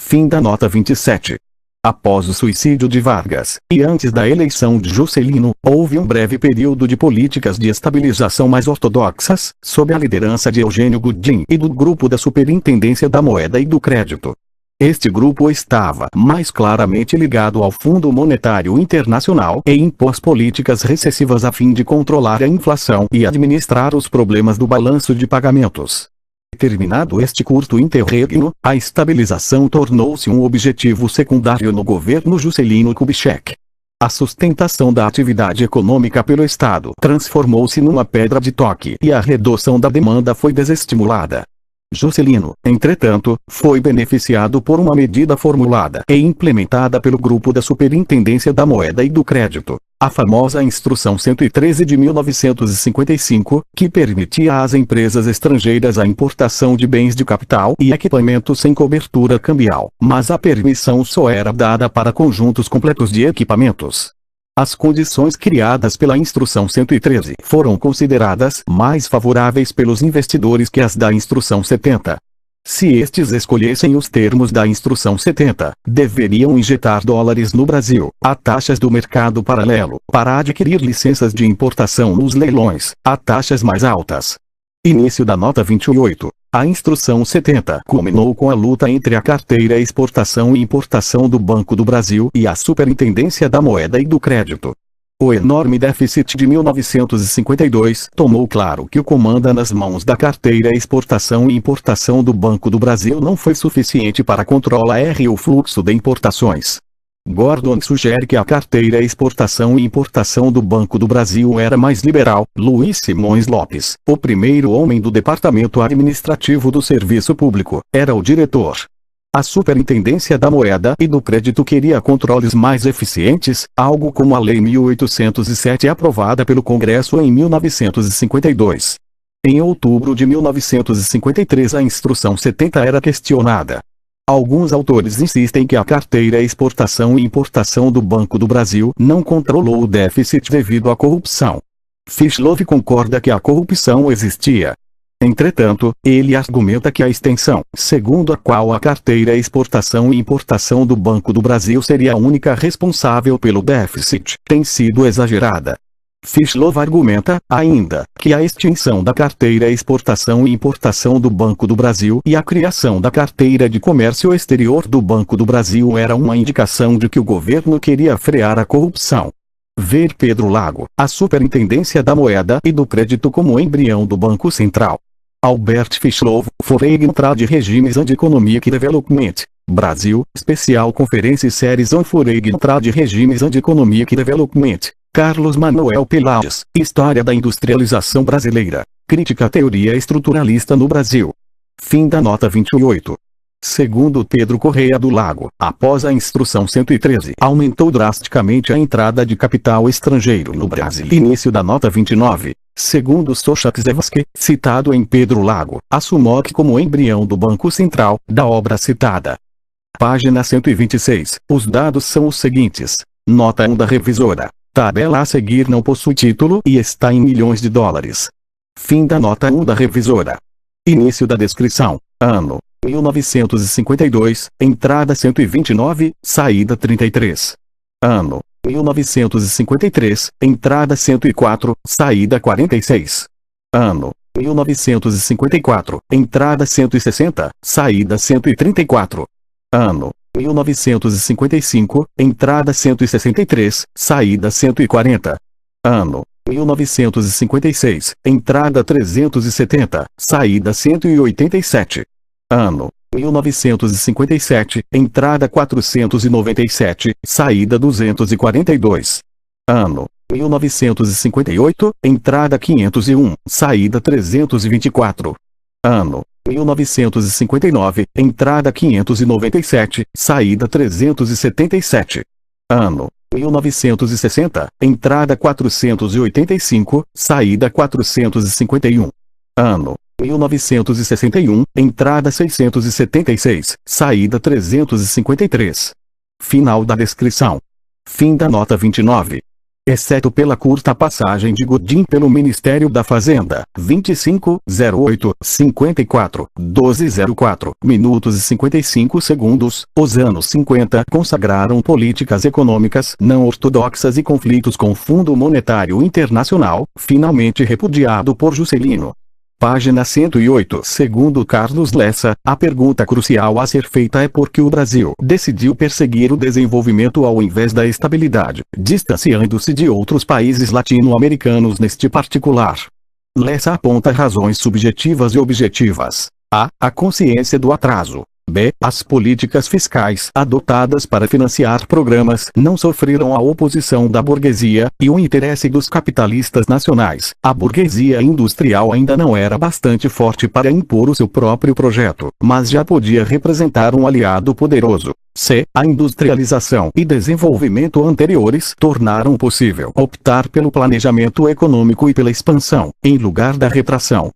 Fim da nota 27. Após o suicídio de Vargas, e antes da eleição de Juscelino, houve um breve período de políticas de estabilização mais ortodoxas, sob a liderança de Eugênio Goodin e do grupo da Superintendência da Moeda e do Crédito. Este grupo estava mais claramente ligado ao Fundo Monetário Internacional e impôs políticas recessivas a fim de controlar a inflação e administrar os problemas do balanço de pagamentos. Terminado este curto interregno, a estabilização tornou-se um objetivo secundário no governo Juscelino Kubitschek. A sustentação da atividade econômica pelo Estado transformou-se numa pedra de toque e a redução da demanda foi desestimulada. Juscelino, entretanto, foi beneficiado por uma medida formulada e implementada pelo grupo da Superintendência da Moeda e do Crédito, a famosa Instrução 113 de 1955, que permitia às empresas estrangeiras a importação de bens de capital e equipamentos sem cobertura cambial, mas a permissão só era dada para conjuntos completos de equipamentos. As condições criadas pela Instrução 113 foram consideradas mais favoráveis pelos investidores que as da Instrução 70. Se estes escolhessem os termos da Instrução 70, deveriam injetar dólares no Brasil, a taxas do mercado paralelo, para adquirir licenças de importação nos leilões, a taxas mais altas. Início da nota 28. A Instrução 70 culminou com a luta entre a Carteira Exportação e Importação do Banco do Brasil e a Superintendência da Moeda e do Crédito. O enorme déficit de 1952 tomou claro que o comando nas mãos da Carteira Exportação e Importação do Banco do Brasil não foi suficiente para controlar o fluxo de importações. Gordon sugere que a Carteira Exportação e Importação do Banco do Brasil era mais liberal. Luiz Simões Lopes, o primeiro homem do Departamento Administrativo do Serviço Público, era o diretor. A Superintendência da Moeda e do Crédito queria controles mais eficientes, algo como a Lei 1807 aprovada pelo Congresso em 1952. Em outubro de 1953 a Instrução 70 era questionada. Alguns autores insistem que a Carteira Exportação e Importação do Banco do Brasil não controlou o déficit devido à corrupção. Fischlove concorda que a corrupção existia. Entretanto, ele argumenta que a extensão, segundo a qual a Carteira Exportação e Importação do Banco do Brasil seria a única responsável pelo déficit, tem sido exagerada. Fischlove argumenta, ainda, que a extinção da Carteira Exportação e Importação do Banco do Brasil e a criação da Carteira de Comércio Exterior do Banco do Brasil era uma indicação de que o governo queria frear a corrupção. Ver Pedro Lago, a Superintendência da Moeda e do Crédito como embrião do Banco Central. Albert Fischlow, Foreign Trade Regimes and Economic Development, Brasil, Special Conference Series on Foreign Trade Regimes and Economic Development, Carlos Manuel Pelages, História da Industrialização Brasileira, Crítica à Teoria Estruturalista no Brasil. Fim da nota 28. Segundo Pedro Correia do Lago, após a Instrução 113, aumentou drasticamente a entrada de capital estrangeiro no Brasil. Início da nota 29. Segundo Sochak-Zewski, citado em Pedro Lago, a SUMOC como embrião do Banco Central, da obra citada. Página 126. Os dados são os seguintes. Nota 1 da revisora. Tabela a seguir não possui título e está em milhões de dólares. Fim da nota 1 da revisora. Início da descrição. Ano 1952, entrada 129, saída 33. Ano 1953, entrada 104, saída 46. Ano 1954, entrada 160, saída 134. Ano 1955, entrada 163, saída 140. Ano 1956, entrada 370, saída 187. Ano 1957, entrada 497, saída 242. Ano 1958, entrada 501, saída 324. Ano 1959, entrada 597, saída 377. Ano 1960, entrada 485, saída 451. Ano 1961, entrada 676, saída 353. Final da descrição. Fim da nota 29. Exceto pela curta passagem de Godin pelo Ministério da Fazenda, 25/08/54, 12:04 e 55 segundos, os anos 50 consagraram políticas econômicas não ortodoxas e conflitos com o Fundo Monetário Internacional, finalmente repudiado por Juscelino. Página 108. Segundo Carlos Lessa, a pergunta crucial a ser feita é por que o Brasil decidiu perseguir o desenvolvimento ao invés da estabilidade, distanciando-se de outros países latino-americanos neste particular. Lessa aponta razões subjetivas e objetivas. A. A consciência do atraso. B. As políticas fiscais adotadas para financiar programas não sofreram a oposição da burguesia e o interesse dos capitalistas nacionais. A burguesia industrial ainda não era bastante forte para impor o seu próprio projeto, mas já podia representar um aliado poderoso. C. A industrialização e desenvolvimento anteriores tornaram possível optar pelo planejamento econômico e pela expansão, em lugar da retração.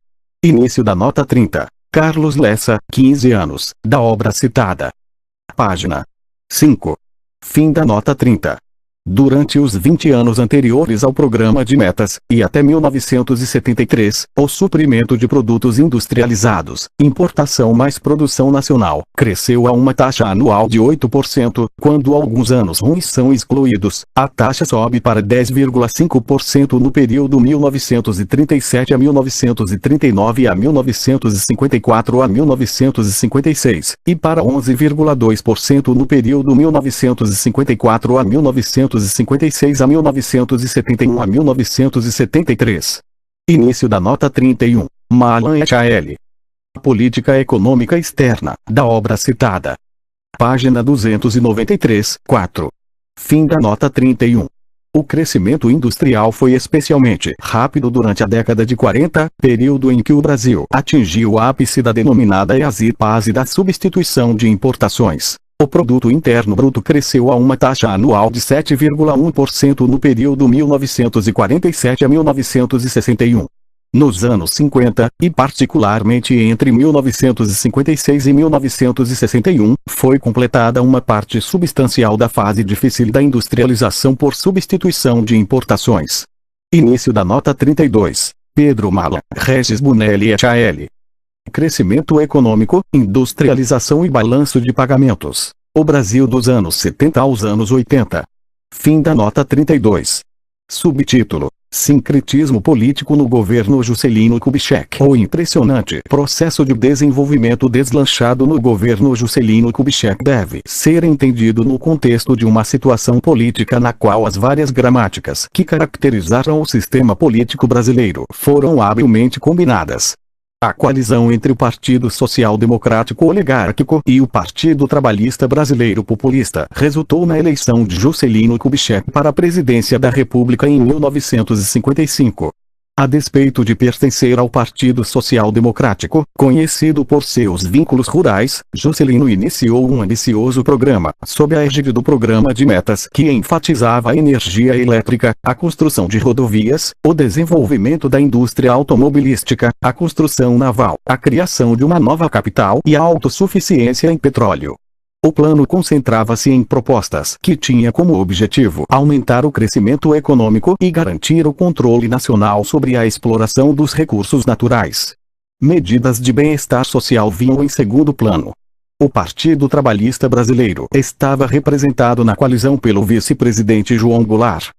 Início da nota 30. Carlos Lessa, 15 anos, da obra citada. Página 5. Fim da nota 30. Durante os 20 anos anteriores ao programa de metas, e até 1973, o suprimento de produtos industrializados, importação mais produção nacional, cresceu a uma taxa anual de 8%, quando alguns anos ruins são excluídos, a taxa sobe para 10,5% no período 1937 a 1939 a 1954 a 1956, e para 11,2% no período 1954 a 1956 a 1971 a 1973. Início da nota 31. Malan et al. Política Econômica Externa, da obra citada. Página 293, 4. Fim da nota 31. O crescimento industrial foi especialmente rápido durante a década de 40, período em que o Brasil atingiu o ápice da denominada fase da substituição de importações. O Produto Interno Bruto cresceu a uma taxa anual de 7,1% no período 1947 a 1961. Nos anos 50, e particularmente entre 1956 e 1961, foi completada uma parte substancial da fase difícil da industrialização por substituição de importações. Início da nota 32. Pedro Malan, Regis Bunelli et al. Crescimento econômico, industrialização e balanço de pagamentos. O Brasil dos anos 70 aos anos 80. Fim da nota 32. Subtítulo: Sincretismo político no governo Juscelino Kubitschek. O impressionante processo de desenvolvimento deslanchado no governo Juscelino Kubitschek deve ser entendido no contexto de uma situação política na qual as várias gramáticas que caracterizaram o sistema político brasileiro foram habilmente combinadas. A coalizão entre o Partido Social Democrático Oligárquico e o Partido Trabalhista Brasileiro Populista resultou na eleição de Juscelino Kubitschek para a presidência da República em 1955. A despeito de pertencer ao Partido Social Democrático, conhecido por seus vínculos rurais, Juscelino iniciou um ambicioso programa, sob a égide do Programa de Metas, que enfatizava a energia elétrica, a construção de rodovias, o desenvolvimento da indústria automobilística, a construção naval, a criação de uma nova capital e a autossuficiência em petróleo. O plano concentrava-se em propostas que tinha como objetivo aumentar o crescimento econômico e garantir o controle nacional sobre a exploração dos recursos naturais. Medidas de bem-estar social vinham em segundo plano. O Partido Trabalhista Brasileiro estava representado na coalizão pelo vice-presidente João Goulart.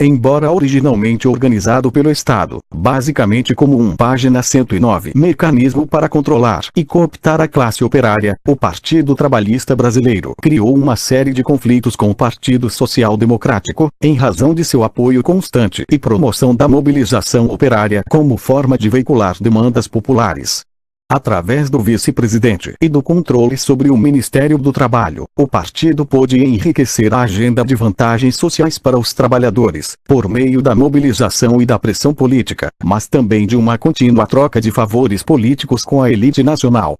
Embora originalmente organizado pelo Estado, basicamente como página 109 mecanismo para controlar e cooptar a classe operária, o Partido Trabalhista Brasileiro criou uma série de conflitos com o Partido Social Democrático, em razão de seu apoio constante e promoção da mobilização operária como forma de veicular demandas populares. Através do vice-presidente e do controle sobre o Ministério do Trabalho, o partido pôde enriquecer a agenda de vantagens sociais para os trabalhadores, por meio da mobilização e da pressão política, mas também de uma contínua troca de favores políticos com a elite nacional.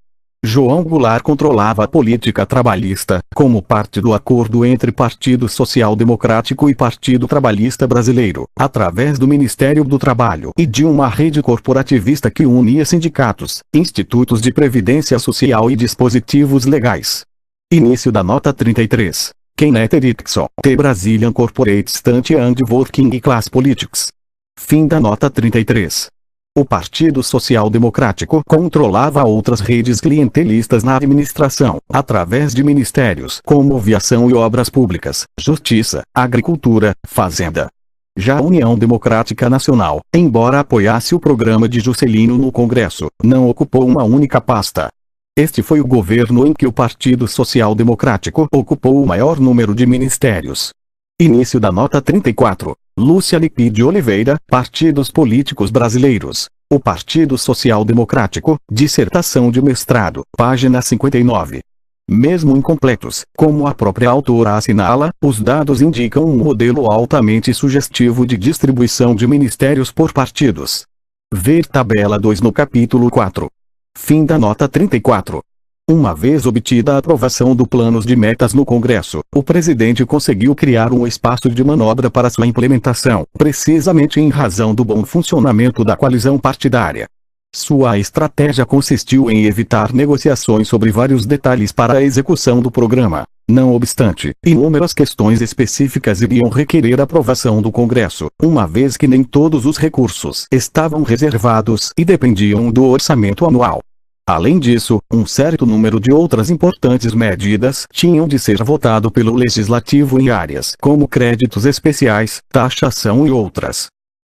João Goulart controlava a política trabalhista, como parte do acordo entre Partido Social Democrático e Partido Trabalhista Brasileiro, através do Ministério do Trabalho e de uma rede corporativista que unia sindicatos, institutos de previdência social e dispositivos legais. Início da nota 33. Kenneth Erickson, The Brazilian Corporate State and Working Class Politics. Fim da nota 33. O Partido Social Democrático controlava outras redes clientelistas na administração, através de ministérios como Aviação e Obras Públicas, Justiça, Agricultura, Fazenda. Já a União Democrática Nacional, embora apoiasse o programa de Juscelino no Congresso, não ocupou uma única pasta. Este foi o governo em que o Partido Social Democrático ocupou o maior número de ministérios. Início da nota 34. Lúcia Lipi de Oliveira, Partidos Políticos Brasileiros. O Partido Social Democrático, dissertação de mestrado, página 59. Mesmo incompletos, como a própria autora assinala, os dados indicam um modelo altamente sugestivo de distribuição de ministérios por partidos. Ver tabela 2 no capítulo 4. Fim da nota 34. Uma vez obtida a aprovação do Planos de Metas no Congresso, o presidente conseguiu criar um espaço de manobra para sua implementação, precisamente em razão do bom funcionamento da coalizão partidária. Sua estratégia consistiu em evitar negociações sobre vários detalhes para a execução do programa. Não obstante, inúmeras questões específicas iriam requerer aprovação do Congresso, uma vez que nem todos os recursos estavam reservados e dependiam do orçamento anual. Além disso, um certo número de outras importantes medidas tinham de ser votado pelo Legislativo em áreas como créditos especiais, taxação e outras.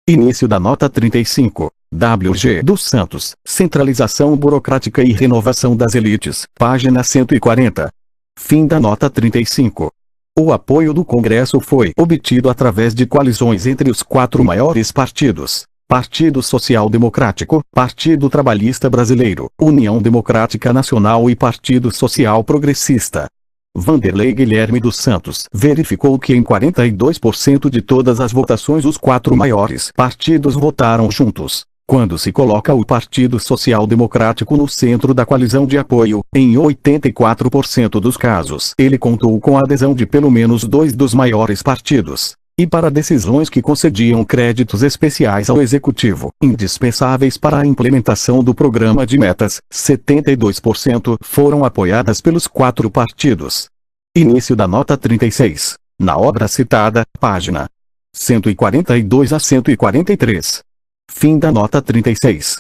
Início da nota 35. W.G. dos Santos, Centralização Burocrática e Renovação das Elites, página 140. Fim da nota 35. O apoio do Congresso foi obtido através de coalizões entre os 4 maiores partidos: Partido Social Democrático, Partido Trabalhista Brasileiro, União Democrática Nacional e Partido Social Progressista. Vanderlei Guilherme dos Santos verificou que em 42% de todas as votações os 4 maiores partidos votaram juntos. Quando se coloca o Partido Social Democrático no centro da coalizão de apoio, em 84% dos casos ele contou com a adesão de pelo menos 2 dos maiores partidos. E para decisões que concediam créditos especiais ao Executivo, indispensáveis para a implementação do programa de metas, 72% foram apoiadas pelos 4 partidos. Início da nota 36. Na obra citada, página 142 a 143. Fim da nota 36.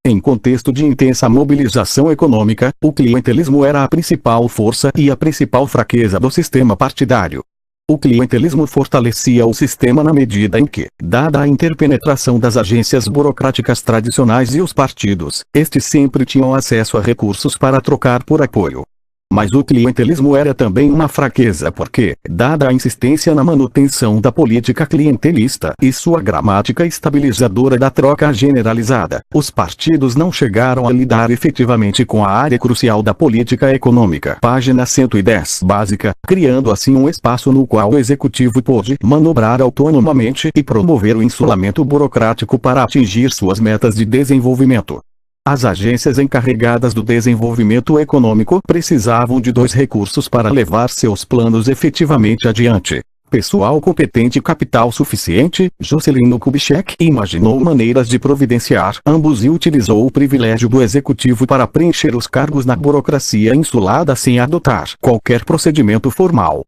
Em contexto de intensa mobilização econômica, o clientelismo era a principal força e a principal fraqueza do sistema partidário. O clientelismo fortalecia o sistema na medida em que, dada a interpenetração das agências burocráticas tradicionais e os partidos, estes sempre tinham acesso a recursos para trocar por apoio. Mas o clientelismo era também uma fraqueza porque, dada a insistência na manutenção da política clientelista e sua gramática estabilizadora da troca generalizada, os partidos não chegaram a lidar efetivamente com a área crucial da política econômica. Página 110. Básica, criando assim um espaço no qual o executivo pôde manobrar autonomamente e promover o insulamento burocrático para atingir suas metas de desenvolvimento. As agências encarregadas do desenvolvimento econômico precisavam de dois recursos para levar seus planos efetivamente adiante: pessoal competente e capital suficiente. Juscelino Kubitschek imaginou maneiras de providenciar ambos e utilizou o privilégio do executivo para preencher os cargos na burocracia insulada sem adotar qualquer procedimento formal.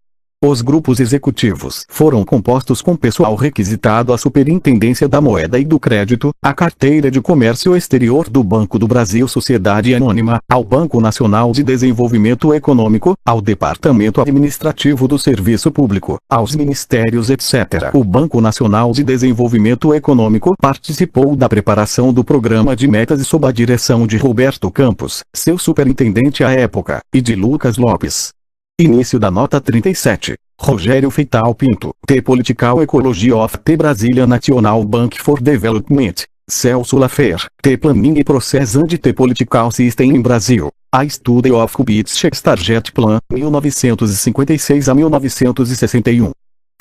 Os grupos executivos foram compostos com pessoal requisitado à Superintendência da Moeda e do Crédito, à Carteira de Comércio Exterior do Banco do Brasil Sociedade Anônima, ao Banco Nacional de Desenvolvimento Econômico, ao Departamento Administrativo do Serviço Público, aos ministérios etc. O Banco Nacional de Desenvolvimento Econômico participou da preparação do programa de metas sob a direção de Roberto Campos, seu superintendente à época, e de Lucas Lopes. Início da nota 37. Rogério Feital Pinto, The Political Ecology of the Brazilian National Bank for Development. Celso Lafer, The Planning Process and the Political System in Brazil. A Study of Kubitschek's Target Plan, 1956 a 1961.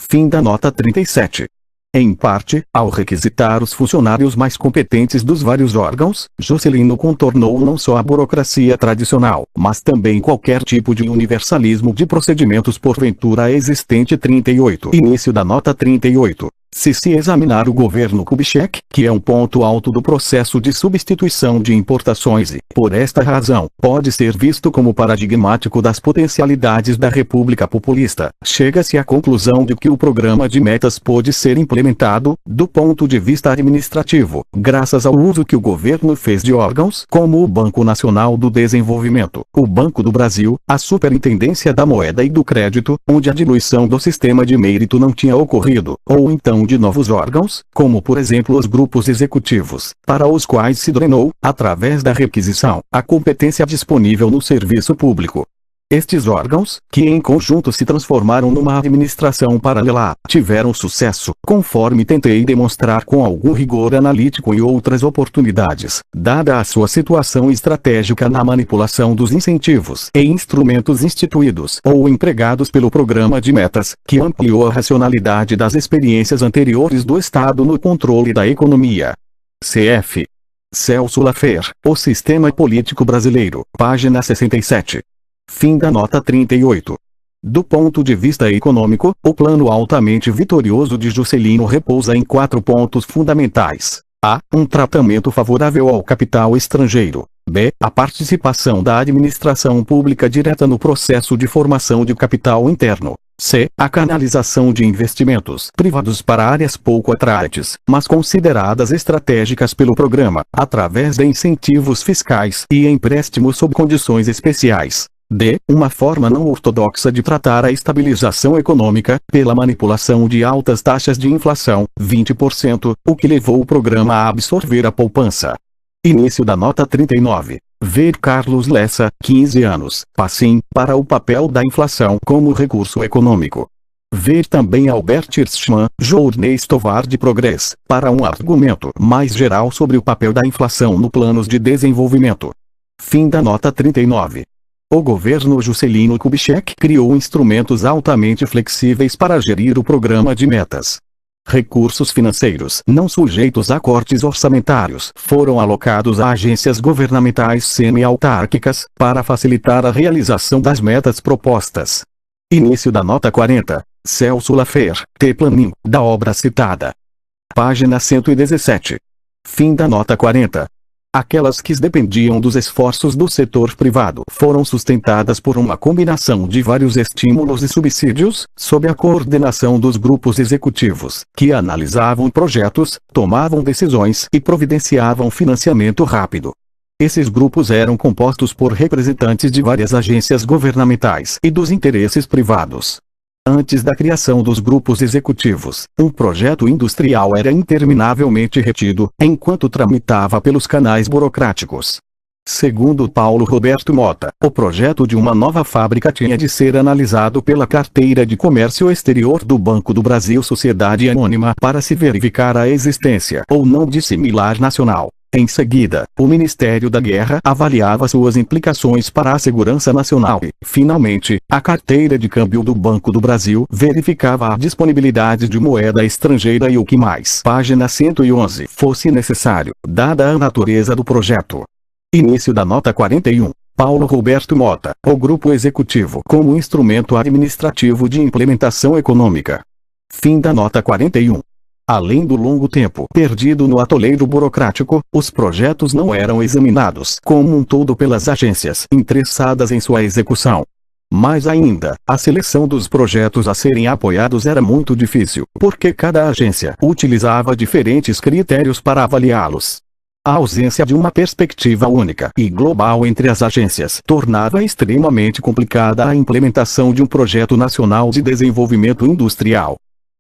Fim da nota 37. Em parte, ao requisitar os funcionários mais competentes dos vários órgãos, Juscelino contornou não só a burocracia tradicional, mas também qualquer tipo de universalismo de procedimentos porventura existente. 38. Início da nota 38. Se examinar o governo Kubitschek, que é um ponto alto do processo de substituição de importações e, por esta razão, pode ser visto como paradigmático das potencialidades da República Populista, chega-se à conclusão de que o programa de metas pôde ser implementado, do ponto de vista administrativo, graças ao uso que o governo fez de órgãos como o Banco Nacional do Desenvolvimento, o Banco do Brasil, a Superintendência da Moeda e do Crédito, onde a diluição do sistema de mérito não tinha ocorrido, ou então de novos órgãos, como por exemplo os grupos executivos, para os quais se drenou, através da requisição, a competência disponível no serviço público. Estes órgãos, que em conjunto se transformaram numa administração paralela, tiveram sucesso, conforme tentei demonstrar com algum rigor analítico e outras oportunidades, dada a sua situação estratégica na manipulação dos incentivos e instrumentos instituídos ou empregados pelo programa de metas, que ampliou a racionalidade das experiências anteriores do Estado no controle da economia. Cf. Celso Lafer, O Sistema Político Brasileiro, página 67. Fim da nota 38. Do ponto de vista econômico, o plano altamente vitorioso de Juscelino repousa em 4 pontos fundamentais. A. Um tratamento favorável ao capital estrangeiro. B. A participação da administração pública direta no processo de formação de capital interno. C. A canalização de investimentos privados para áreas pouco atraentes, mas consideradas estratégicas pelo programa, através de incentivos fiscais e empréstimos sob condições especiais. D. Uma forma não ortodoxa de tratar a estabilização econômica, pela manipulação de altas taxas de inflação, 20%, o que levou o programa a absorver a poupança. Início da nota 39. Ver Carlos Lessa, 15 anos, Passim, para o papel da inflação como recurso econômico. Ver também Albert Hirschman, Journée Tovar de Progress, para um argumento mais geral sobre o papel da inflação no planos de desenvolvimento. Fim da nota 39. O governo Juscelino Kubitschek criou instrumentos altamente flexíveis para gerir o programa de metas. Recursos financeiros não sujeitos a cortes orçamentários foram alocados a agências governamentais semi-autárquicas, para facilitar a realização das metas propostas. Início da nota 40. Celso Lafer, The Planning, da obra citada. Página 117. Fim da nota 40. Aquelas que dependiam dos esforços do setor privado foram sustentadas por uma combinação de vários estímulos e subsídios, sob a coordenação dos grupos executivos, que analisavam projetos, tomavam decisões e providenciavam financiamento rápido. Esses grupos eram compostos por representantes de várias agências governamentais e dos interesses privados. Antes da criação dos grupos executivos, um projeto industrial era interminavelmente retido, enquanto tramitava pelos canais burocráticos. Segundo Paulo Roberto Mota, o projeto de uma nova fábrica tinha de ser analisado pela Carteira de Comércio Exterior do Banco do Brasil Sociedade Anônima para se verificar a existência ou não de similar nacional. Em seguida, o Ministério da Guerra avaliava suas implicações para a segurança nacional e, finalmente, a Carteira de Câmbio do Banco do Brasil verificava a disponibilidade de moeda estrangeira e o que mais, página 111, fosse necessário, dada a natureza do projeto. Início da nota 41. Paulo Roberto Mota, o Grupo Executivo como instrumento administrativo de implementação econômica. Fim da nota 41. Além do longo tempo perdido no atoleiro burocrático, os projetos não eram examinados como um todo pelas agências interessadas em sua execução. Mais ainda, a seleção dos projetos a serem apoiados era muito difícil, porque cada agência utilizava diferentes critérios para avaliá-los. A ausência de uma perspectiva única e global entre as agências tornava extremamente complicada a implementação de um projeto nacional de desenvolvimento industrial.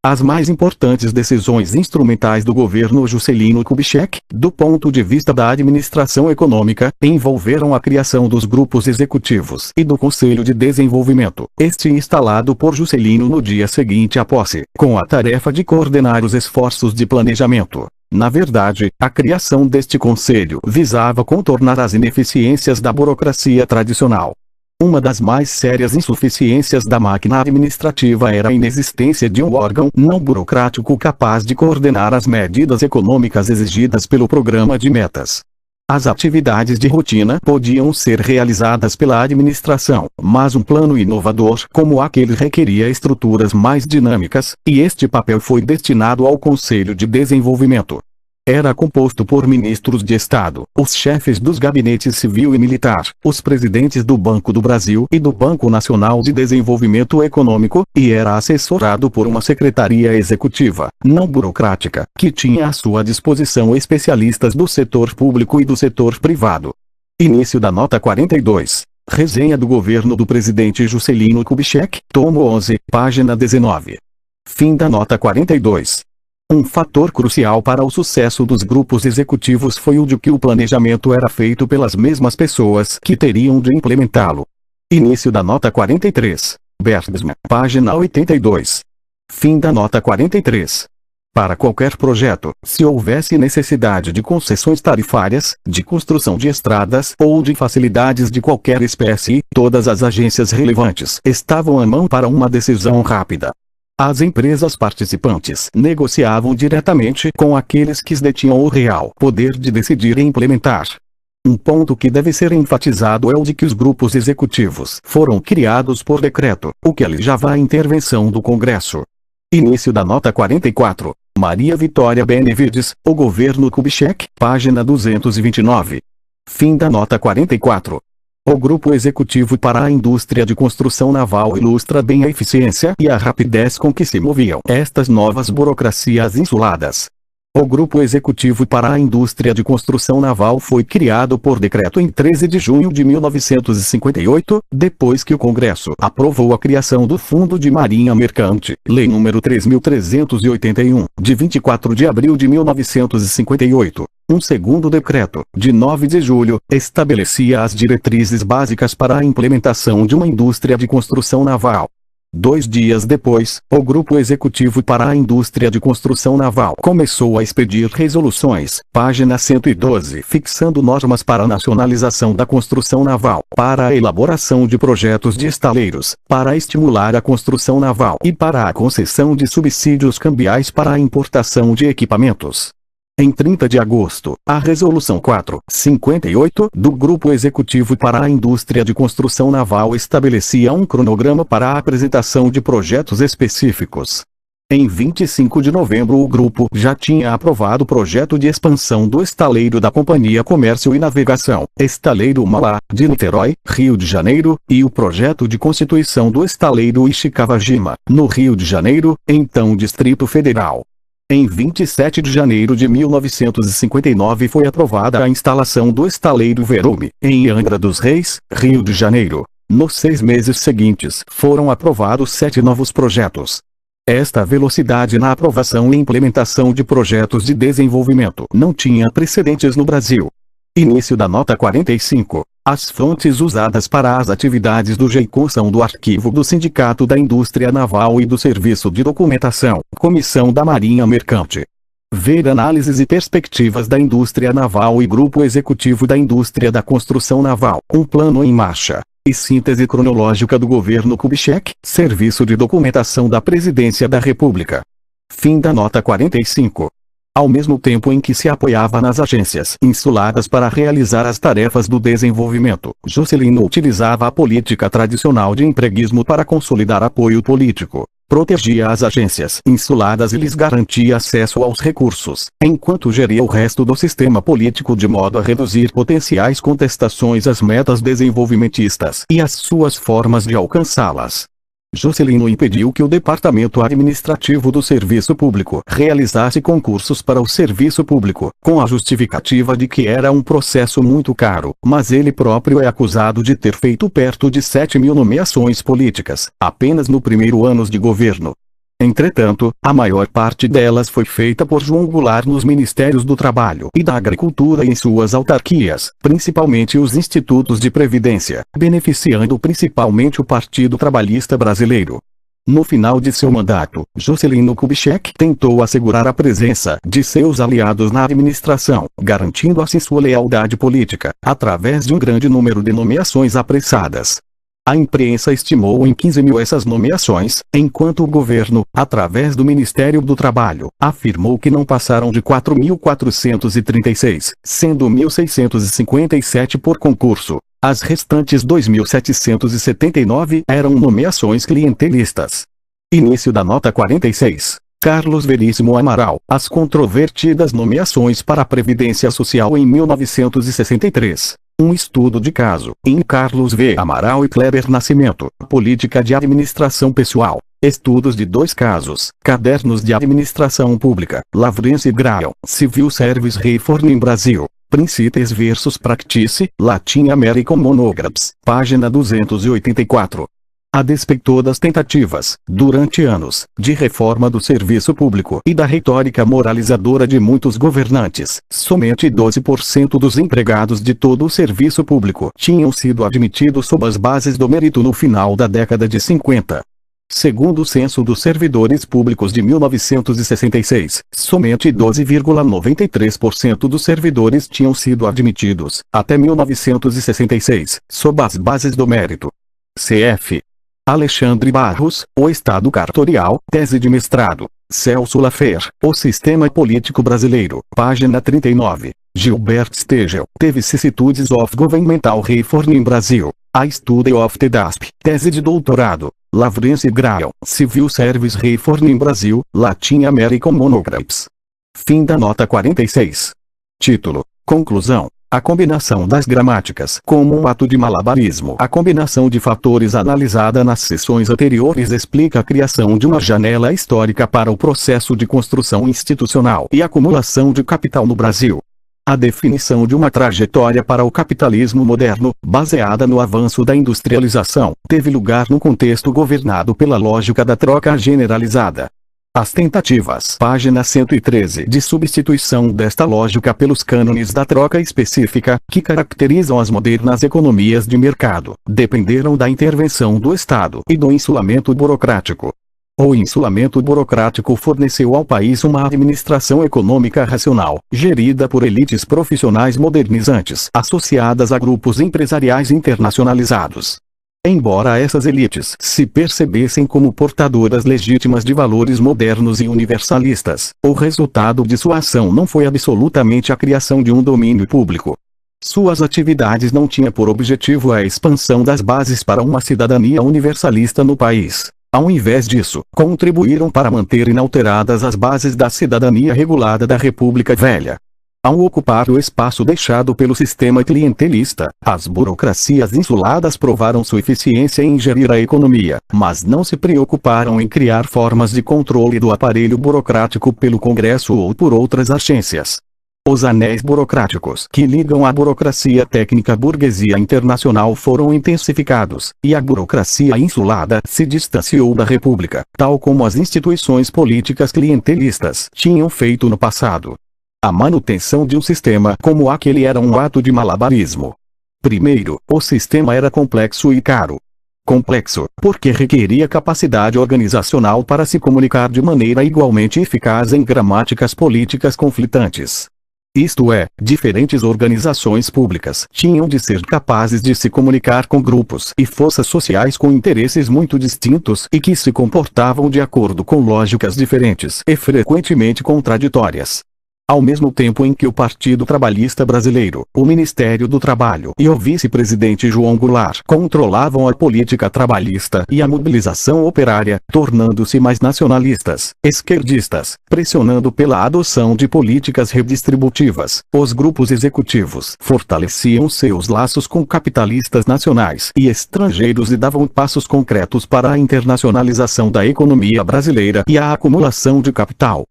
As mais importantes decisões instrumentais do governo Juscelino Kubitschek, do ponto de vista da administração econômica, envolveram a criação dos grupos executivos e do Conselho de Desenvolvimento, este instalado por Juscelino no dia seguinte à posse, com a tarefa de coordenar os esforços de planejamento. Na verdade, a criação deste conselho visava contornar as ineficiências da burocracia tradicional. Uma das mais sérias insuficiências da máquina administrativa era a inexistência de um órgão não burocrático capaz de coordenar as medidas econômicas exigidas pelo programa de metas. As atividades de rotina podiam ser realizadas pela administração, mas um plano inovador como aquele requeria estruturas mais dinâmicas, e este papel foi destinado ao Conselho de Desenvolvimento. Era composto por ministros de Estado, os chefes dos gabinetes civil e militar, os presidentes do Banco do Brasil e do Banco Nacional de Desenvolvimento Econômico, e era assessorado por uma secretaria executiva, não burocrática, que tinha à sua disposição especialistas do setor público e do setor privado. Início da nota 42. Resenha do governo do presidente Juscelino Kubitschek, tomo 11, página 19. Fim da nota 42. Um fator crucial para o sucesso dos grupos executivos foi o de que o planejamento era feito pelas mesmas pessoas que teriam de implementá-lo. Início da nota 43. Bergsman, página 82. Fim da nota 43. Para qualquer projeto, se houvesse necessidade de concessões tarifárias, de construção de estradas ou de facilidades de qualquer espécie, todas as agências relevantes estavam à mão para uma decisão rápida. As empresas participantes negociavam diretamente com aqueles que detinham o real poder de decidir e implementar. Um ponto que deve ser enfatizado é o de que os grupos executivos foram criados por decreto, o que alijava a intervenção do Congresso. Início da nota 44. Maria Vitória Benevides, o governo Kubitschek, página 229. Fim da nota 44. O Grupo Executivo para a Indústria de Construção Naval ilustra bem a eficiência e a rapidez com que se moviam estas novas burocracias insuladas. O Grupo Executivo para a Indústria de Construção Naval foi criado por decreto em 13 de junho de 1958, depois que o Congresso aprovou a criação do Fundo de Marinha Mercante, Lei nº 3.381, de 24 de abril de 1958. Um segundo decreto, de 9 de julho, estabelecia as diretrizes básicas para a implementação de uma indústria de construção naval. 2 dias depois, o Grupo Executivo para a Indústria de Construção Naval começou a expedir resoluções, página 112, fixando normas para a nacionalização da construção naval, para a elaboração de projetos de estaleiros, para estimular a construção naval e para a concessão de subsídios cambiais para a importação de equipamentos. Em 30 de agosto, a Resolução 458 do Grupo Executivo para a Indústria de Construção Naval estabelecia um cronograma para a apresentação de projetos específicos. Em 25 de novembro o grupo já tinha aprovado o projeto de expansão do estaleiro da Companhia Comércio e Navegação, Estaleiro Mauá, de Niterói, Rio de Janeiro, e o projeto de constituição do estaleiro Ishikawajima, no Rio de Janeiro, então Distrito Federal. Em 27 de janeiro de 1959 foi aprovada a instalação do estaleiro Verume, em Angra dos Reis, Rio de Janeiro. Nos 6 meses seguintes foram aprovados 7 novos projetos. Esta velocidade na aprovação e implementação de projetos de desenvolvimento não tinha precedentes no Brasil. Início da nota 45. As fontes usadas para as atividades do GEICOM são do Arquivo do Sindicato da Indústria Naval e do Serviço de Documentação, Comissão da Marinha Mercante. Ver análises e perspectivas da indústria naval e Grupo Executivo da Indústria da Construção Naval, um plano em marcha. E síntese cronológica do governo Kubitschek, Serviço de Documentação da Presidência da República. Fim da nota 45. Ao mesmo tempo em que se apoiava nas agências insuladas para realizar as tarefas do desenvolvimento, Juscelino utilizava a política tradicional de empreguismo para consolidar apoio político. Protegia as agências insuladas e lhes garantia acesso aos recursos, enquanto geria o resto do sistema político de modo a reduzir potenciais contestações às metas desenvolvimentistas e às suas formas de alcançá-las. Juscelino impediu que o Departamento Administrativo do Serviço Público realizasse concursos para o serviço público, com a justificativa de que era um processo muito caro, mas ele próprio é acusado de ter feito perto de 7.000 nomeações políticas, apenas no primeiro ano de governo. Entretanto, a maior parte delas foi feita por João Goulart nos Ministérios do Trabalho e da Agricultura e em suas autarquias, principalmente os institutos de previdência, beneficiando principalmente o Partido Trabalhista Brasileiro. No final de seu mandato, Juscelino Kubitschek tentou assegurar a presença de seus aliados na administração, garantindo assim sua lealdade política, através de um grande número de nomeações apressadas. A imprensa estimou em 15.000 essas nomeações, enquanto o governo, através do Ministério do Trabalho, afirmou que não passaram de 4.436, sendo 1.657 por concurso. As restantes 2.779 eram nomeações clientelistas. Início da nota 46. Carlos Veríssimo Amaral, as controvertidas nomeações para a Previdência Social em 1963. Um estudo de caso, em Carlos V. Amaral e Kleber Nascimento, Política de Administração Pessoal. Estudos de 2 casos, Cadernos de Administração Pública, Lavrence Graham, Civil Service Reform in Brasil. Principes versus Practice, Latin American Monographs, página 284. A despeito das tentativas, durante anos, de reforma do serviço público e da retórica moralizadora de muitos governantes, somente 12% dos empregados de todo o serviço público tinham sido admitidos sob as bases do mérito no final da década de 50. Segundo o Censo dos Servidores Públicos de 1966, somente 12,93% dos servidores tinham sido admitidos, até 1966, sob as bases do mérito. Cf. Alexandre Barros, O Estado Cartorial, tese de mestrado. Celso Lafer, O Sistema Político Brasileiro, página 39. Gilbert Stegel, The Vicissitudes of Governmental Reform in Brasil. A Study of the DASP, tese de doutorado. Lavrence Graham, Civil Service Reform in Brasil, Latin American Monographs. Fim da nota 46. Título. Conclusão. A combinação das gramáticas como um ato de malabarismo. A combinação de fatores analisada nas sessões anteriores explica a criação de uma janela histórica para o processo de construção institucional e acumulação de capital no Brasil. A definição de uma trajetória para o capitalismo moderno, baseada no avanço da industrialização, teve lugar no contexto governado pela lógica da troca generalizada. As tentativas, página 113, de substituição desta lógica pelos cânones da troca específica, que caracterizam as modernas economias de mercado, dependeram da intervenção do Estado e do insulamento burocrático. O insulamento burocrático forneceu ao país uma administração econômica racional, gerida por elites profissionais modernizantes, associadas a grupos empresariais internacionalizados. Embora essas elites se percebessem como portadoras legítimas de valores modernos e universalistas, o resultado de sua ação não foi absolutamente a criação de um domínio público. Suas atividades não tinham por objetivo a expansão das bases para uma cidadania universalista no país. Ao invés disso, contribuíram para manter inalteradas as bases da cidadania regulada da República Velha. Ao ocupar o espaço deixado pelo sistema clientelista, as burocracias insuladas provaram sua eficiência em gerir a economia, mas não se preocuparam em criar formas de controle do aparelho burocrático pelo Congresso ou por outras agências. Os anéis burocráticos que ligam a burocracia técnica à burguesia internacional foram intensificados, e a burocracia insulada se distanciou da República, tal como as instituições políticas clientelistas tinham feito no passado. A manutenção de um sistema como aquele era um ato de malabarismo. Primeiro, o sistema era complexo e caro. Complexo, porque requeria capacidade organizacional para se comunicar de maneira igualmente eficaz em gramáticas políticas conflitantes. Isto é, diferentes organizações públicas tinham de ser capazes de se comunicar com grupos e forças sociais com interesses muito distintos e que se comportavam de acordo com lógicas diferentes e frequentemente contraditórias. Ao mesmo tempo em que o Partido Trabalhista Brasileiro, o Ministério do Trabalho e o vice-presidente João Goulart controlavam a política trabalhista e a mobilização operária, tornando-se mais nacionalistas, esquerdistas, pressionando pela adoção de políticas redistributivas, os grupos executivos fortaleciam seus laços com capitalistas nacionais e estrangeiros e davam passos concretos para a internacionalização da economia brasileira e a acumulação de capital.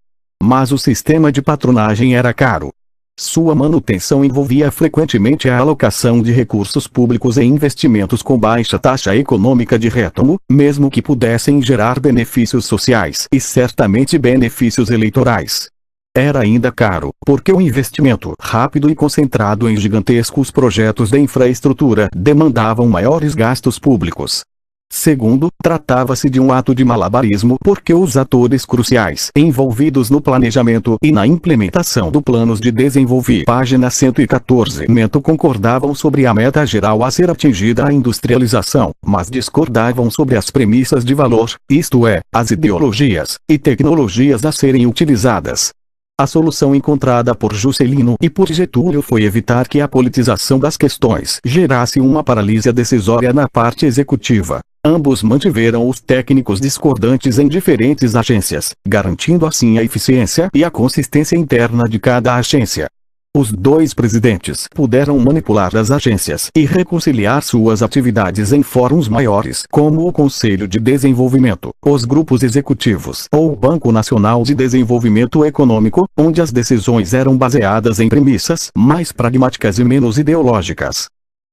Mas o sistema de patronagem era caro. Sua manutenção envolvia frequentemente a alocação de recursos públicos em investimentos com baixa taxa econômica de retorno, mesmo que pudessem gerar benefícios sociais e certamente benefícios eleitorais. Era ainda caro, porque o investimento rápido e concentrado em gigantescos projetos de infraestrutura demandavam maiores gastos públicos. Segundo, tratava-se de um ato de malabarismo porque os atores cruciais envolvidos no planejamento e na implementação do Planos de Desenvolvimento, página 114, concordavam sobre a meta geral a ser atingida, a industrialização, mas discordavam sobre as premissas de valor, isto é, as ideologias e tecnologias a serem utilizadas. A solução encontrada por Juscelino e por Getúlio foi evitar que a politização das questões gerasse uma paralisia decisória na parte executiva. Ambos mantiveram os técnicos discordantes em diferentes agências, garantindo assim a eficiência e a consistência interna de cada agência. Os dois presidentes puderam manipular as agências e reconciliar suas atividades em fóruns maiores, como o Conselho de Desenvolvimento, os grupos executivos ou o Banco Nacional de Desenvolvimento Econômico, onde as decisões eram baseadas em premissas mais pragmáticas e menos ideológicas.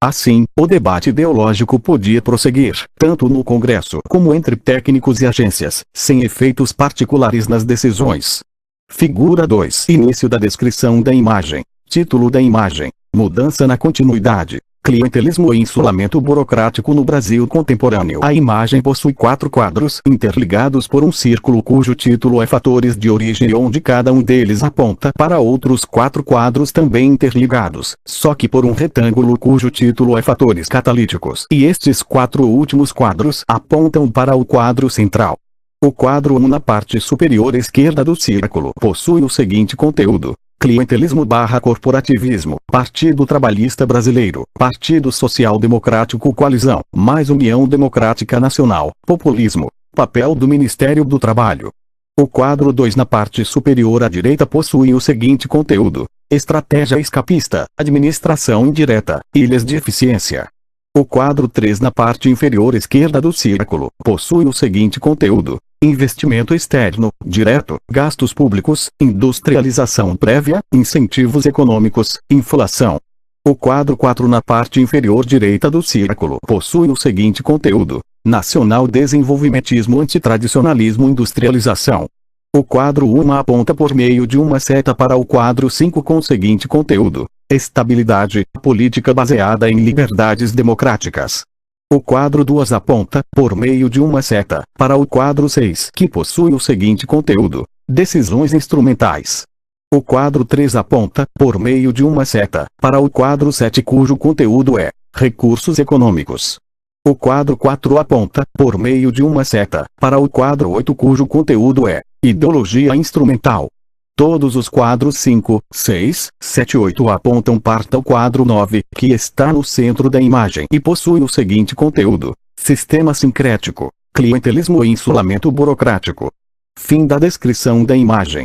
Assim, o debate ideológico podia prosseguir, tanto no Congresso como entre técnicos e agências, sem efeitos particulares nas decisões. Figura 2. Início da descrição da imagem. Título da imagem: Mudança na continuidade. Clientelismo e insulamento burocrático no Brasil contemporâneo. A imagem possui 4 quadros interligados por um círculo cujo título é Fatores de Origem, onde cada um deles aponta para outros 4 quadros também interligados, só que por um retângulo cujo título é Fatores Catalíticos. E estes 4 últimos quadros apontam para o quadro central. O quadro 1 na parte superior esquerda do círculo possui o seguinte conteúdo: Clientelismo/corporativismo, Partido Trabalhista Brasileiro, Partido Social Democrático Coalizão, mais União Democrática Nacional, Populismo, papel do Ministério do Trabalho. O quadro 2 na parte superior à direita possui o seguinte conteúdo: Estratégia escapista, Administração indireta, Ilhas de eficiência. O quadro 3 na parte inferior esquerda do círculo possui o seguinte conteúdo: Investimento externo, direto, gastos públicos, industrialização prévia, incentivos econômicos, inflação. O quadro 4 na parte inferior direita do círculo possui o seguinte conteúdo: Nacional desenvolvimentismo, antitradicionalismo, industrialização. O quadro 1 aponta por meio de uma seta para o quadro 5 com o seguinte conteúdo: Estabilidade, política baseada em liberdades democráticas. O quadro 2 aponta, por meio de uma seta, para o quadro 6, que possui o seguinte conteúdo: Decisões instrumentais. O quadro 3 aponta, por meio de uma seta, para o quadro 7, cujo conteúdo é Recursos econômicos. O quadro 4 aponta, por meio de uma seta, para o quadro 8, cujo conteúdo é Ideologia instrumental. Todos os quadros 5, 6, 7 e 8 apontam para o quadro 9, que está no centro da imagem e possui o seguinte conteúdo: Sistema sincrético, clientelismo e insulamento burocrático. Fim da descrição da imagem.